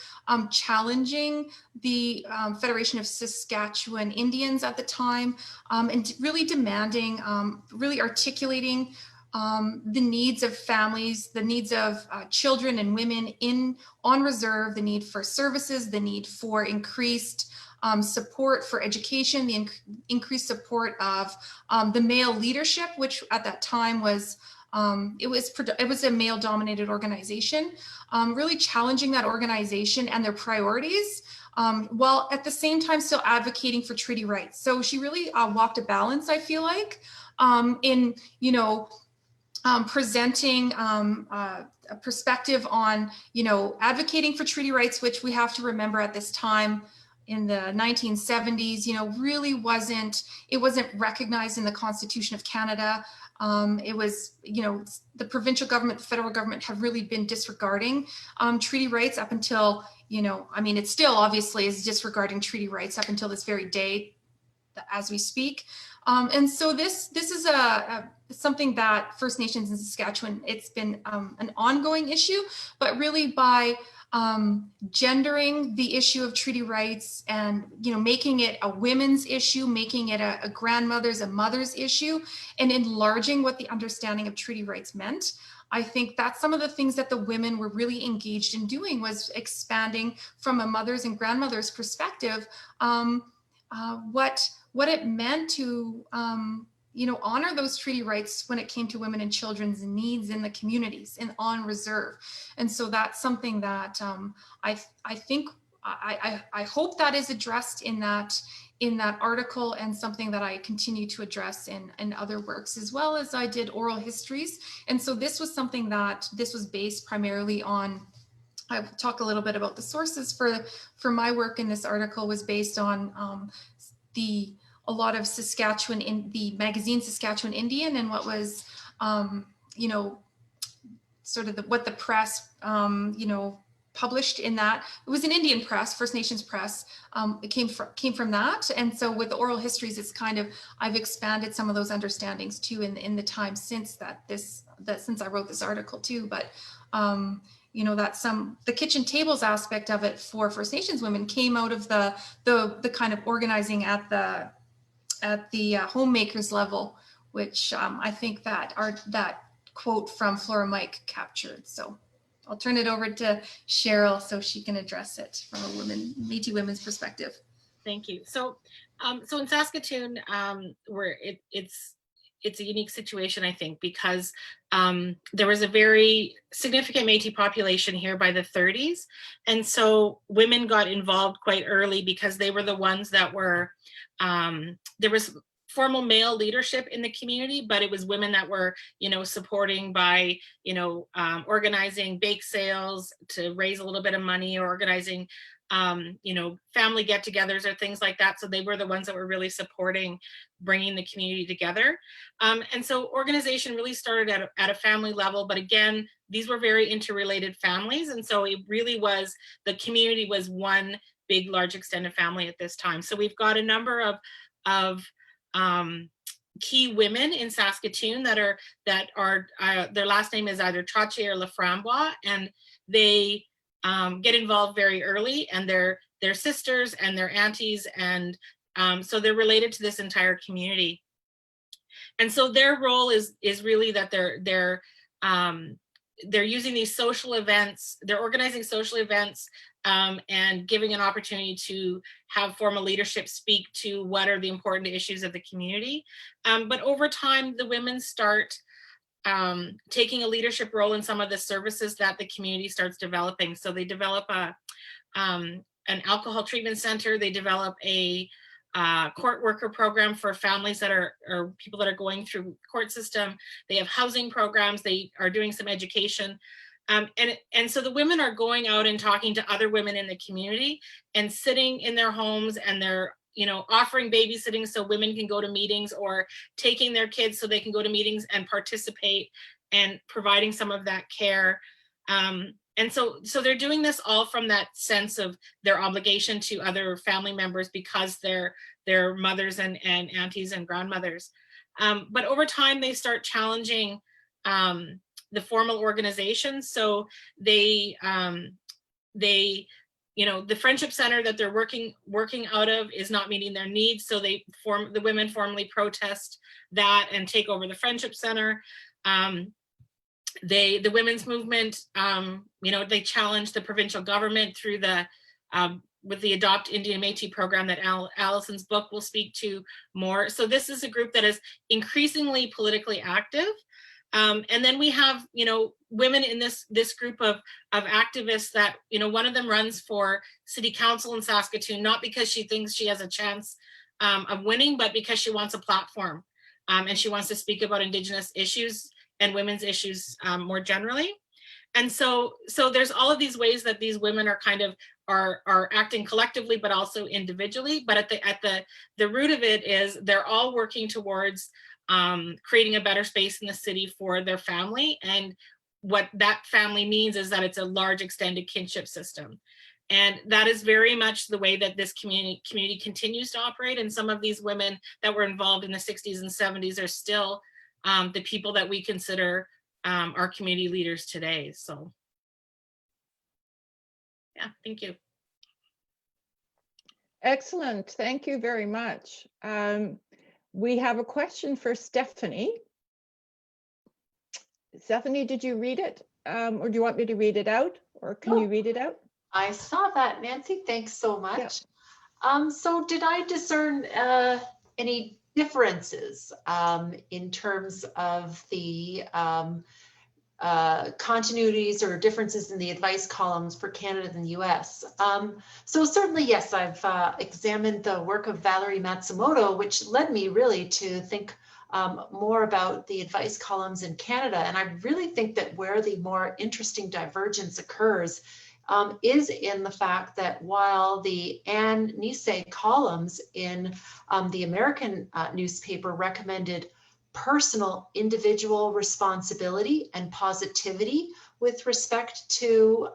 challenging the Federation of Saskatchewan Indians at the time, and really demanding, really articulating the needs of families, the needs of children and women on reserve, the need for services, the need for increased support for education, the increased support of the male leadership, which at that time was it was a male-dominated organization, really challenging that organization and their priorities, while at the same time still advocating for treaty rights. So she really walked a balance, I feel like, in presenting a perspective on, advocating for treaty rights, which we have to remember at this time in the 1970s, really wasn't recognized in the Constitution of Canada. It was, the provincial government, the federal government have really been disregarding treaty rights up until, it still obviously is disregarding treaty rights up until this very day as we speak. And so this is something that First Nations in Saskatchewan, it's been an ongoing issue, but really by gendering the issue of treaty rights and, making it a women's issue, making it a grandmother's, a mother's issue, and enlarging what the understanding of treaty rights meant. I think that's some of the things that the women were really engaged in doing, was expanding from a mother's and grandmother's perspective, what it meant to, honor those treaty rights when it came to women and children's needs in the communities and on reserve. And so that's something that I hope that is addressed in that article, and something that I continue to address in other works, as well as I did oral histories. And so this was something that this was based primarily on. I talk a little bit about the sources for my work in this article was based on a lot of Saskatchewan in the magazine Saskatchewan Indian, and what was, sort of what the press, published in that. It was an Indian press, First Nations press. It came from that. And so with the oral histories, it's kind of, I've expanded some of those understandings too in the time since since I wrote this article too. But, that the kitchen tables aspect of it for First Nations women came out of the kind of organizing at the homemakers level, which I think that quote from Flora Mike captured. So I'll turn it over to Cheryl so she can address it from a Métis women's perspective. Thank you. So, so in Saskatoon, where it's a unique situation, I think, because there was a very significant Métis population here by the 30s. And so women got involved quite early because they were the ones that were, there was formal male leadership in the community, but it was women that were, supporting by, organizing bake sales to raise a little bit of money, or organizing family get-togethers or things like that. So they were the ones that were really supporting bringing the community together. And so organization really started at a family level, but again, these were very interrelated families. And so it really was, the community was one big, large extended family at this time. So we've got a number of key women in Saskatoon that are their last name is either Trache or Laframboise, and they get involved very early, and they're sisters and they're aunties, and so they're related to this entire community. And so their role is really that they're using these social events, they're organizing social events and giving an opportunity to have formal leadership speak to what are the important issues of the community. But over time, the women start taking a leadership role in some of the services that the community starts developing. So they develop an alcohol treatment center. They develop a court worker program for families that are people that are going through court system. They have housing programs. They are doing some education. And so the women are going out and talking to other women in the community and sitting in their homes, and they're offering babysitting so women can go to meetings, or taking their kids so they can go to meetings and participate, and providing some of that care. And so they're doing this all from that sense of their obligation to other family members, because they're mothers and aunties and grandmothers. But over time, they start challenging the formal organizations. So the friendship center that they're working out of is not meeting their needs. So the women formally protest that and take over the friendship center. The women's movement, they challenge the provincial government through with the Adopt Indian Métis program that Allyson's book will speak to more. So this is a group that is increasingly politically active. And then we have, women in this group of activists that, one of them runs for city council in Saskatoon, not because she thinks she has a chance of winning, but because she wants a platform, and she wants to speak about Indigenous issues and women's issues more generally. And so there's all of these ways that these women are kind of are acting collectively, but also individually. But at the root of it is they're all working towards creating a better space in the city for their family. And what that family means is that it's a large extended kinship system. And that is very much the way that this community continues to operate. And some of these women that were involved in the 60s and 70s are still the people that we consider our community leaders today. So yeah, thank you. Excellent, thank you very much. We have a question for Stephanie. Stephanie, did you read it? Or do you want me to read it out? Or can you read it out? I saw that, Nancy. Thanks so much. Yeah. So did I discern any differences in terms of the continuities or differences in the advice columns for Canada and the US? So certainly, yes, I've examined the work of Valerie Matsumoto, which led me really to think more about the advice columns in Canada. And I really think that where the more interesting divergence occurs is in the fact that while the Anne Nanci columns in the American newspaper recommended personal individual responsibility and positivity with respect to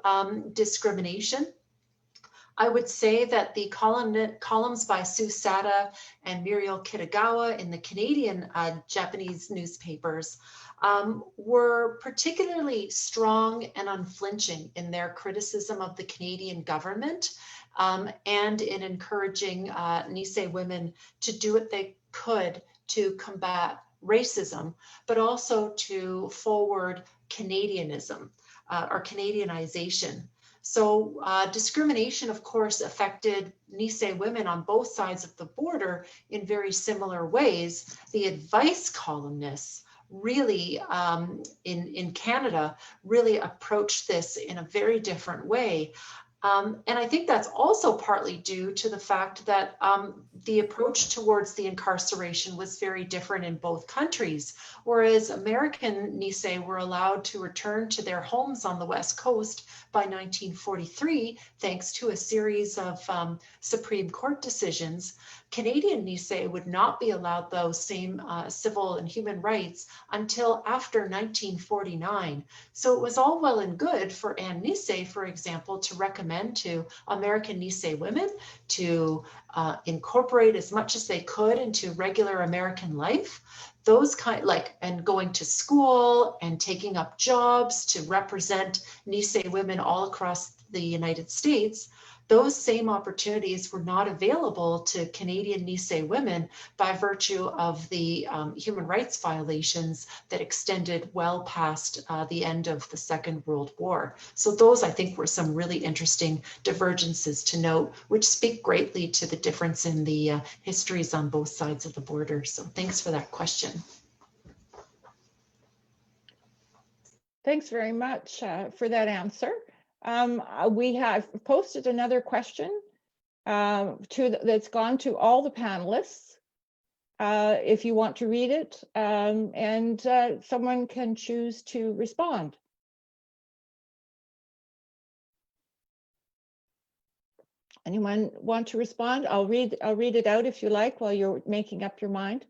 discrimination, I would say that the columns by Sue Sada and Muriel Kitagawa in the Canadian Japanese newspapers were particularly strong and unflinching in their criticism of the Canadian government and in encouraging Nanci women to do what they could to combat racism, but also to forward Canadianism. or Canadianization. So discrimination, of course, affected Nisei women on both sides of the border in very similar ways. The advice columnists really, in Canada, really approached this in a very different way. And I think that's also partly due to the fact that the approach towards the incarceration was very different in both countries. Whereas American Nisei were allowed to return to their homes on the West Coast by 1943, thanks to a series of Supreme Court decisions, Canadian Nisei would not be allowed those same civil and human rights until after 1949. So it was all well and good for Anne Nisei, for example, to recommend to American Nisei women to incorporate as much as they could into regular American life. Those and going to school and taking up jobs to represent Nisei women all across the United States. Those same opportunities were not available to Canadian Nisei women by virtue of the human rights violations that extended well past the end of the Second World War. So those, I think, were some really interesting divergences to note, which speak greatly to the difference in the histories on both sides of the border. So thanks for that question. Thanks very much for that answer. We have posted another question that's gone to all the panelists. If you want to read it, and someone can choose to respond. Anyone want to respond? I'll read it out if you like while you're making up your mind.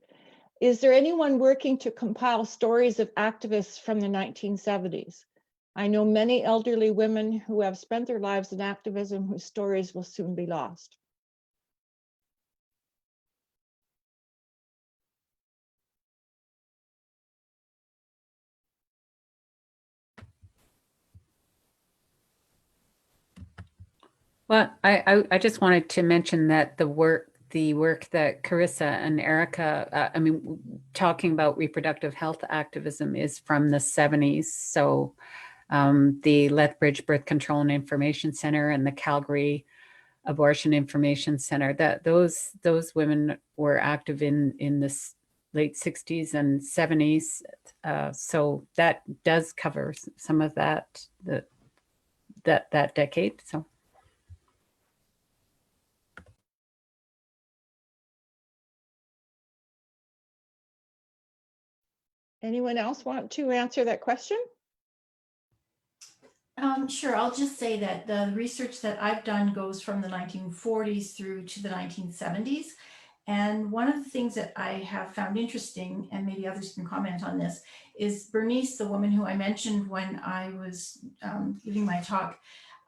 Is there anyone working to compile stories of activists from the 1970s? I know many elderly women who have spent their lives in activism whose stories will soon be lost. Well, I just wanted to mention that the work that Carissa and Erica, talking about reproductive health activism is from the 70s. So the Lethbridge Birth Control and Information Center and the Calgary Abortion Information Center, that those women were active in the late 60s and 70s. So that does cover some of that decade. So. Anyone else want to answer that question? Sure, I'll just say that the research that I've done goes from the 1940s through to the 1970s. And one of the things that I have found interesting, and maybe others can comment on this, is Bernice, the woman who I mentioned when I was giving my talk.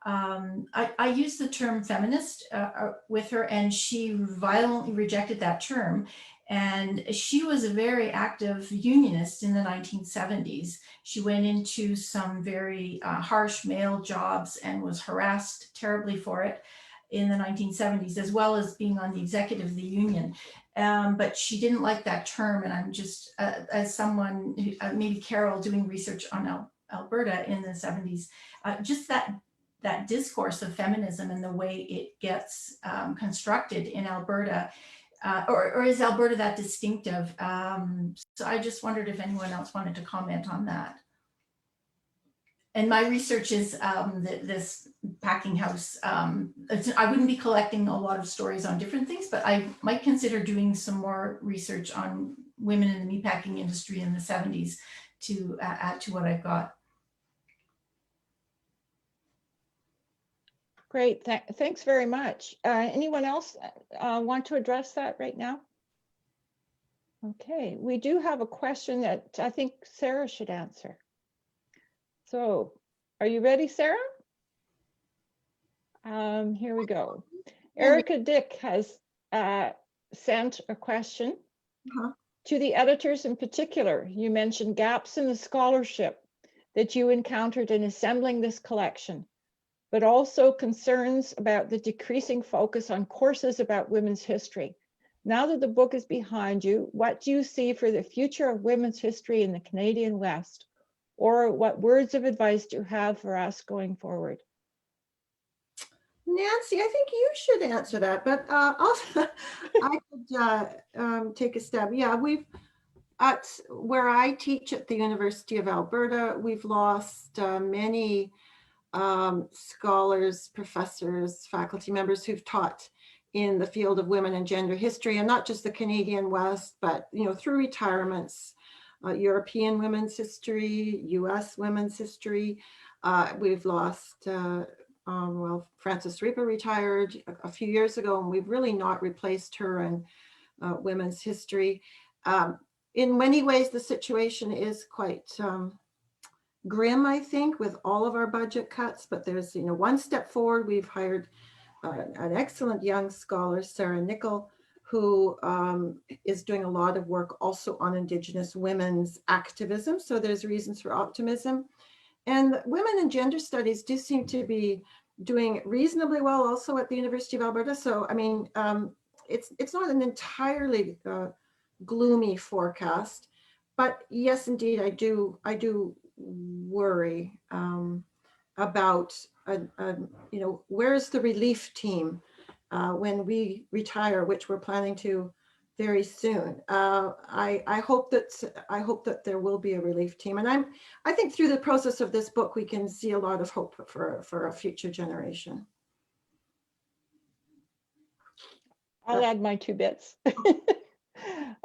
I used the term feminist with her, and she violently rejected that term. And she was a very active unionist in the 1970s. She went into some very harsh male jobs and was harassed terribly for it in the 1970s, as well as being on the executive of the union. But she didn't like that term. And I'm just, as someone, maybe Carol, doing research on Alberta in the 70s, just that discourse of feminism and the way it gets constructed in Alberta, or is Alberta that distinctive? So I just wondered if anyone else wanted to comment on that. And my research is this packing house. I wouldn't be collecting a lot of stories on different things, but I might consider doing some more research on women in the meatpacking industry in the 70s to add to what I've got. Great, thanks very much. Anyone else want to address that right now? Okay, we do have a question that I think Sarah should answer. So, are you ready, Sarah? Here we go. Erica Dick has sent a question to the editors in particular. You mentioned gaps in the scholarship that you encountered in assembling this collection, but also concerns about the decreasing focus on courses about women's history. Now that the book is behind you, what do you see for the future of women's history in the Canadian West? Or what words of advice do you have for us going forward? Nanci, I think you should answer that, but I could take a stab. Yeah, at where I teach at the University of Alberta, we've lost many scholars, professors, faculty members who've taught in the field of women and gender history, and not just the Canadian West, but through retirements, European women's history, US women's history. We've lost, well, Frances Reaper retired a few years ago, and we've really not replaced her in women's history. In many ways, the situation is quite grim, I think, with all of our budget cuts, but there's one step forward. We've hired an excellent young scholar, Sarah Nickel, who is doing a lot of work also on Indigenous women's activism. So there's reasons for optimism. And women and gender studies do seem to be doing reasonably well also at the University of Alberta. So, I mean, it's not an entirely gloomy forecast, but yes, indeed, I do worry about where's the relief team when we retire, which we're planning to very soon. I hope that there will be a relief team, and I think through the process of this book we can see a lot of hope for a future generation. I'll add my 2 bits.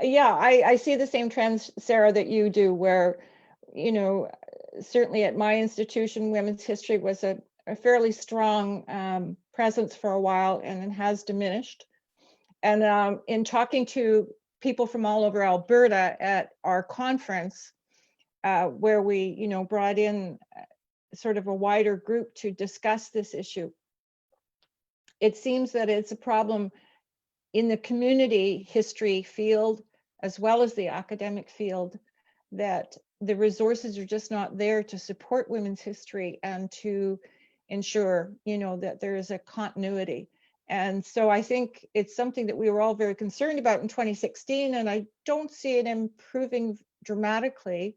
Yeah, I see the same trends, Sarah, that you do, where, certainly at my institution, women's history was a fairly strong presence for a while, and it has diminished. And in talking to people from all over Alberta at our conference, where we, brought in sort of a wider group to discuss this issue, it seems that it's a problem in the community history field, as well as the academic field, that the resources are just not there to support women's history and to ensure, that there is a continuity. And so I think it's something that we were all very concerned about in 2016, and I don't see it improving dramatically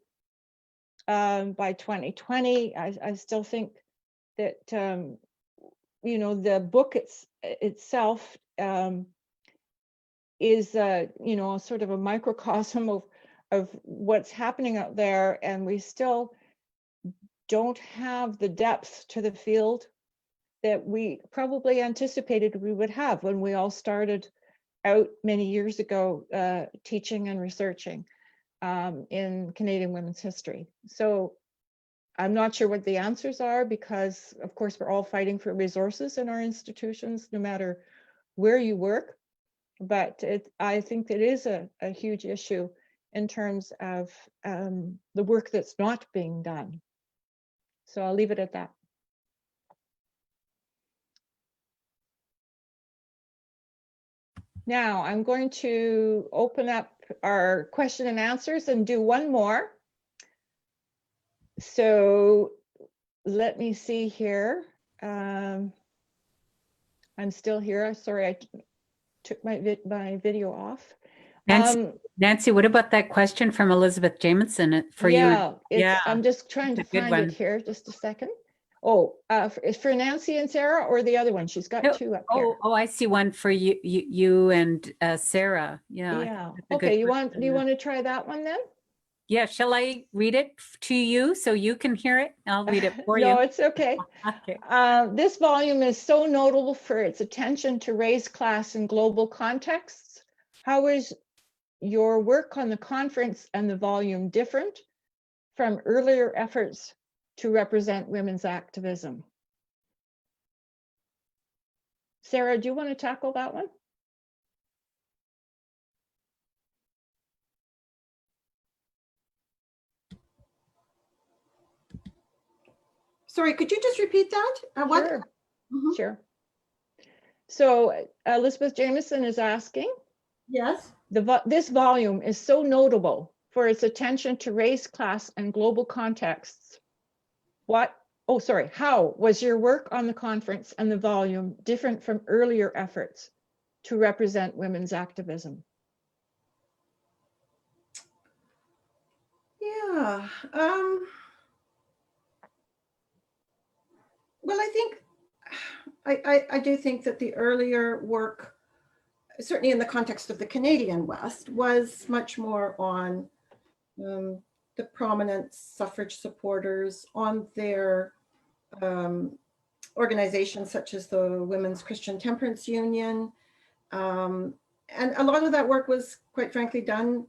by 2020. I still think that, the book itself is sort of a microcosm of what's happening out there, and we still don't have the depth to the field that we probably anticipated we would have when we all started out many years ago teaching and researching in Canadian women's history. So I'm not sure what the answers are, because of course we're all fighting for resources in our institutions, no matter where you work. But I think it is a huge issue in terms of the work that's not being done. So I'll leave it at that. Now I'm going to open up our question and answers and do one more. So let me see here. I'm still here. Sorry, I took my video off. Nanci, what about that question from Elizabeth Jameson for you? Yeah, I'm just trying to find it here. Just a second. Oh, for Nanci and Sarah, or the other one? She's got 2 up here. Oh, I see one for you and Sarah. Yeah. Okay. Do you want to try that one then? Yeah. Shall I read it to you so you can hear it? I'll read it for you. No, it's okay. Okay. This volume is so notable for its attention to race, class, and global contexts. How is your work on the conference and the volume different from earlier efforts to represent women's activism? Sarah, do you want to tackle that one? Sorry, could you just repeat that? Sure. Sure. So Elizabeth Jameson is asking. Yes. This volume is so notable for its attention to race, class, and global contexts. How was your work on the conference and the volume different from earlier efforts to represent women's activism? Yeah. Well, I think, I do think that the earlier work, certainly in the context of the Canadian West, was much more on the prominent suffrage supporters, on their organizations such as the Women's Christian Temperance Union. And a lot of that work was, quite frankly, done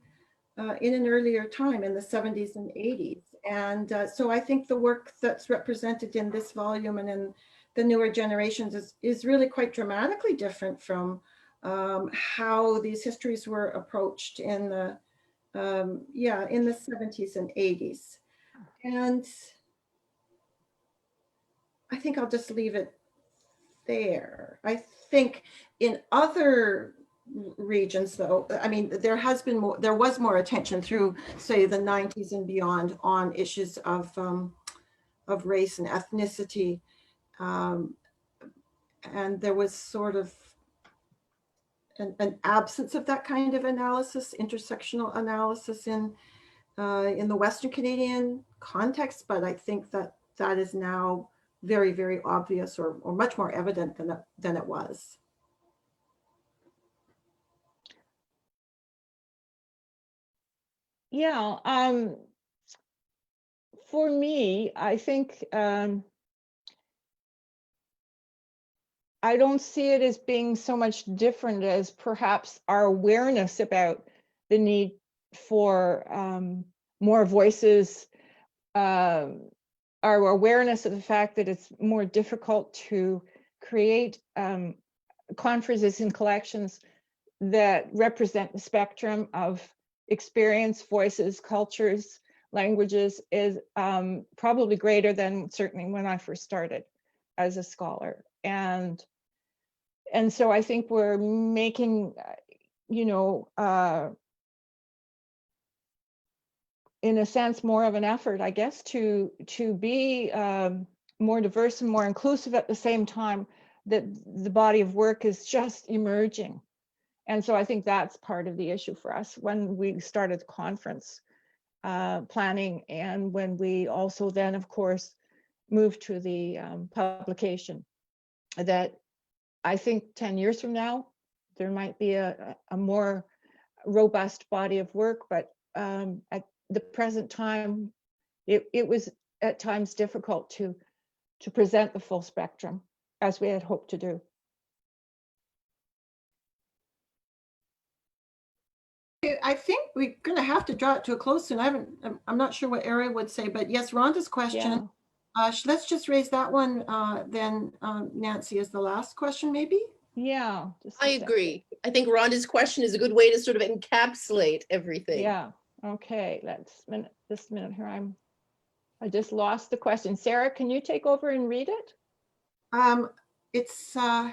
in an earlier time, in the 70s and 80s. And so I think the work that's represented in this volume and in the newer generations is really quite dramatically different from how these histories were approached in the, in the 70s and 80s. And I think I'll just leave it there. I think in other regions, though, I mean, there was more attention through, say, the 90s and beyond on issues of race and ethnicity, and there was sort of an absence of that kind of analysis, intersectional analysis in the Western Canadian context. But I think that is now very, very obvious, or much more evident than it was. Yeah, for me, I think I don't see it as being so much different as perhaps our awareness about the need for more voices, our awareness of the fact that it's more difficult to create conferences and collections that represent the spectrum of experience, voices, cultures, languages is probably greater than certainly when I first started as a scholar. And so I think we're making, in a sense, more of an effort, I guess, to be more diverse and more inclusive at the same time that the body of work is just emerging. And so I think that's part of the issue for us when we started the conference planning, and when we also then, of course, moved to the publication, that I think 10 years from now, there might be a more robust body of work, but at the present time, it was at times difficult to present the full spectrum as we had hoped to do. I think we're going to have to draw it to a close soon. I'm not sure what Ariel would say, but yes, Rhonda's question. Yeah. Let's just raise that one then, Nancy, as the last question, maybe? Yeah. I agree. I think Rhonda's question is a good way to sort of encapsulate everything. Yeah. Okay. Let's this minute here. I just lost the question. Sarah, can you take over and read it? It's I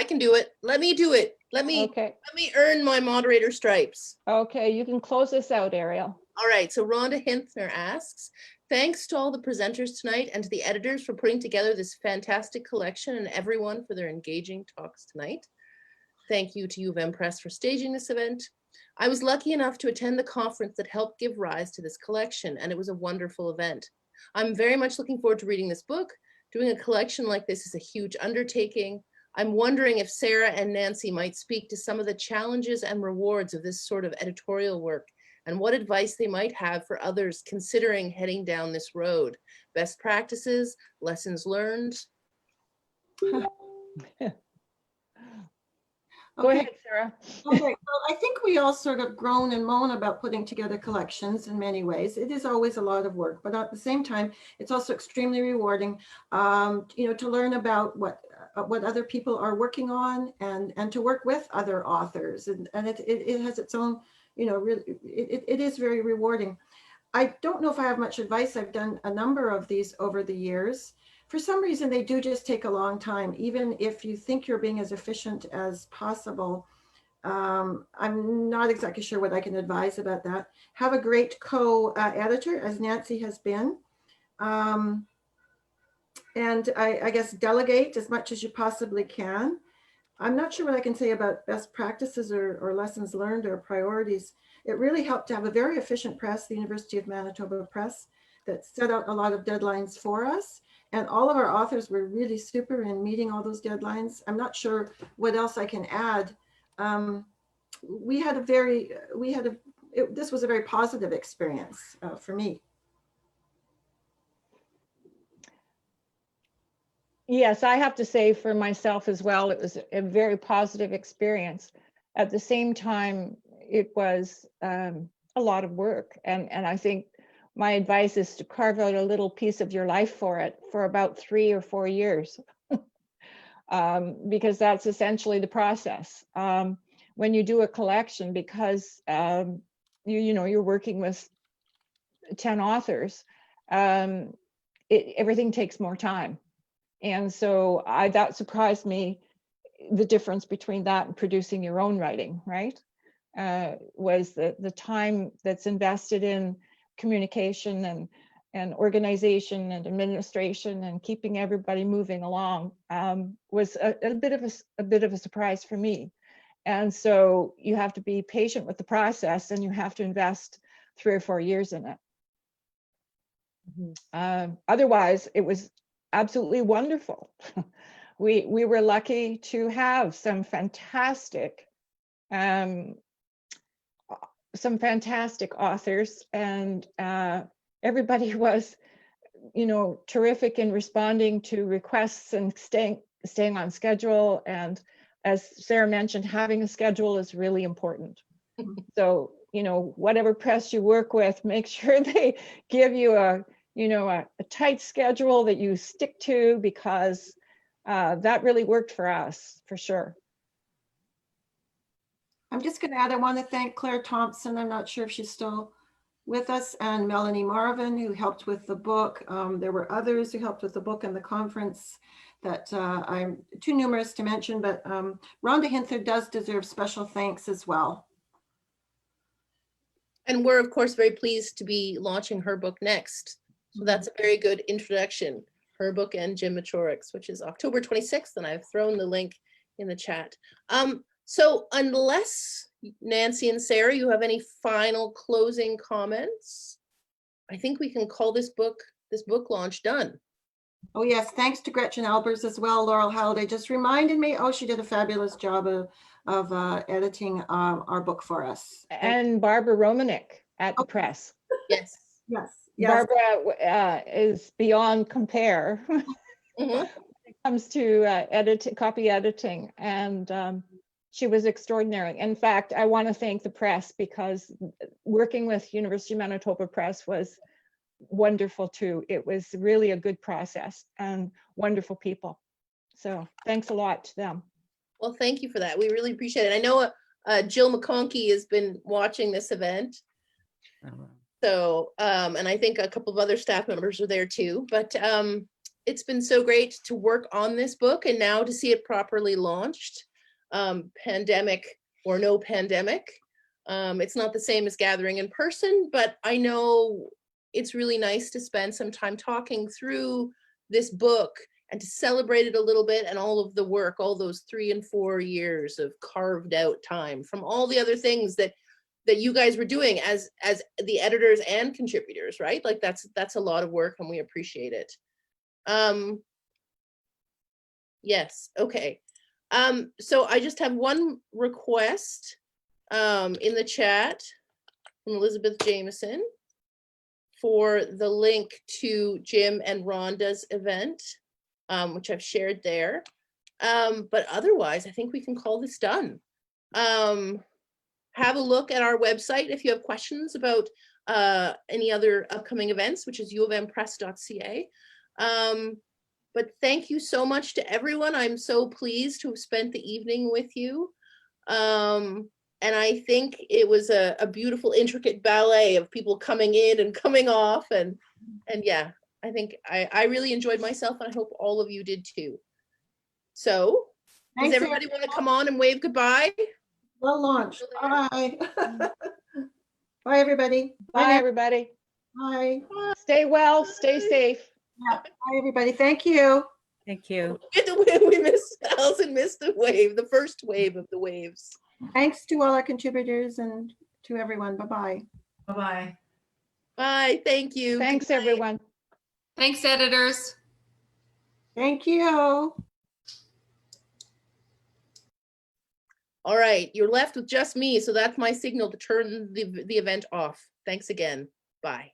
can do it. Let me do it. Let me earn my moderator stripes. Okay, you can close this out, Ariel. All right, so Rhonda Hinthner asks, thanks to all the presenters tonight and to the editors for putting together this fantastic collection, and everyone for their engaging talks tonight. Thank you to U of M Press for staging this event. I was lucky enough to attend the conference that helped give rise to this collection, and it was a wonderful event. I'm very much looking forward to reading this book. Doing a collection like this is a huge undertaking. I'm wondering if Sarah and Nanci might speak to some of the challenges and rewards of this sort of editorial work, and what advice they might have for others considering heading down this road. Best practices, lessons learned. Go ahead, Sarah. Okay, well, I think we all sort of groan and moan about putting together collections in many ways. It is always a lot of work, but at the same time, it's also extremely rewarding, to learn about what other people are working on, and to work with other authors. And it has its own, really, it is very rewarding. I don't know if I have much advice. I've done a number of these over the years. For some reason, they do just take a long time, even if you think you're being as efficient as possible. I'm not exactly sure what I can advise about that. Have a great co-editor, as Nanci has been. And I guess delegate as much as you possibly can. I'm not sure what I can say about best practices or lessons learned or priorities. It really helped to have a very efficient press, the University of Manitoba Press, that set out a lot of deadlines for us. And all of our authors were really super in meeting all those deadlines. I'm not sure what else I can add. This was a very positive experience for me. Yes, I have to say for myself as well, it was a very positive experience. At the same time, it was a lot of work. And I think my advice is to carve out a little piece of your life for it for about 3 or 4 years, because that's essentially the process. When you do a collection, because you're working with 10 authors, everything takes more time. And so that surprised me, the difference between that and producing your own writing, right? Was the time that's invested in communication and organization and administration and keeping everybody moving along was a bit of a surprise for me. And so you have to be patient with the process, and you have to invest 3 or 4 years in it. Mm-hmm. Otherwise, it was absolutely wonderful. We were lucky to have some fantastic authors, and everybody was, terrific in responding to requests and staying on schedule. And as Sarah mentioned, having a schedule is really important. So, whatever press you work with, make sure they give you a tight schedule that you stick to, because that really worked for us, for sure. I'm just going to add, I want to thank Claire Thompson. I'm not sure if she's still with us, and Melanie Marvin, who helped with the book. There were others who helped with the book and the conference that I'm too numerous to mention, but Rhonda Hinther does deserve special thanks as well. And we're, of course, very pleased to be launching her book next. So that's a very good introduction. Her book and Jim Maturik's, which is October 26th, and I've thrown the link in the chat. So unless Nanci and Sarah, you have any final closing comments, I think we can call this book launch done. Oh yes, thanks to Gretchen Albers as well. Laurel Halliday just reminded me. Oh, she did a fabulous job of editing our book for us. And Barbara Romanek at the press. Yes. Yes. Barbara is beyond compare when it comes to copy editing, and she was extraordinary. In fact, I want to thank the press, because working with University of Manitoba Press was wonderful too. It was really a good process and wonderful people. So thanks a lot to them. Well, thank you for that. We really appreciate it. I know Jill McConkey has been watching this event. So, and I think a couple of other staff members are there too, but it's been so great to work on this book, and now to see it properly launched, pandemic or no pandemic. It's not the same as gathering in person, but I know it's really nice to spend some time talking through this book and to celebrate it a little bit, and all of the work, all those 3 and 4 years of carved out time from all the other things that you guys were doing as the editors and contributors, right? Like that's a lot of work, and we appreciate it. Yes, okay. So I just have one request in the chat from Elizabeth Jameson for the link to Jim and Rhonda's event, which I've shared there. But otherwise, I think we can call this done. Have a look at our website if you have questions about any other upcoming events, which is uofmpress.ca. But thank you so much to everyone. I'm so pleased to have spent the evening with you. And I think it was a beautiful, intricate ballet of people coming in and coming off. And yeah, I think I really enjoyed myself, and I hope all of you did too. So does everybody want to come on and wave goodbye? Well launched. Bye. Bye, everybody. Bye, everybody. Bye. Stay well, stay safe. Yeah. Bye, everybody. Thank you. Thank you. We missed, Allyson missed the wave, the first wave of the waves. Thanks to all our contributors and to everyone. Bye-bye. Bye-bye. Bye, thank you. Thanks, everyone. Thanks, editors. Thank you. All right, you're left with just me, so that's my signal to turn the event off. Thanks again. Bye.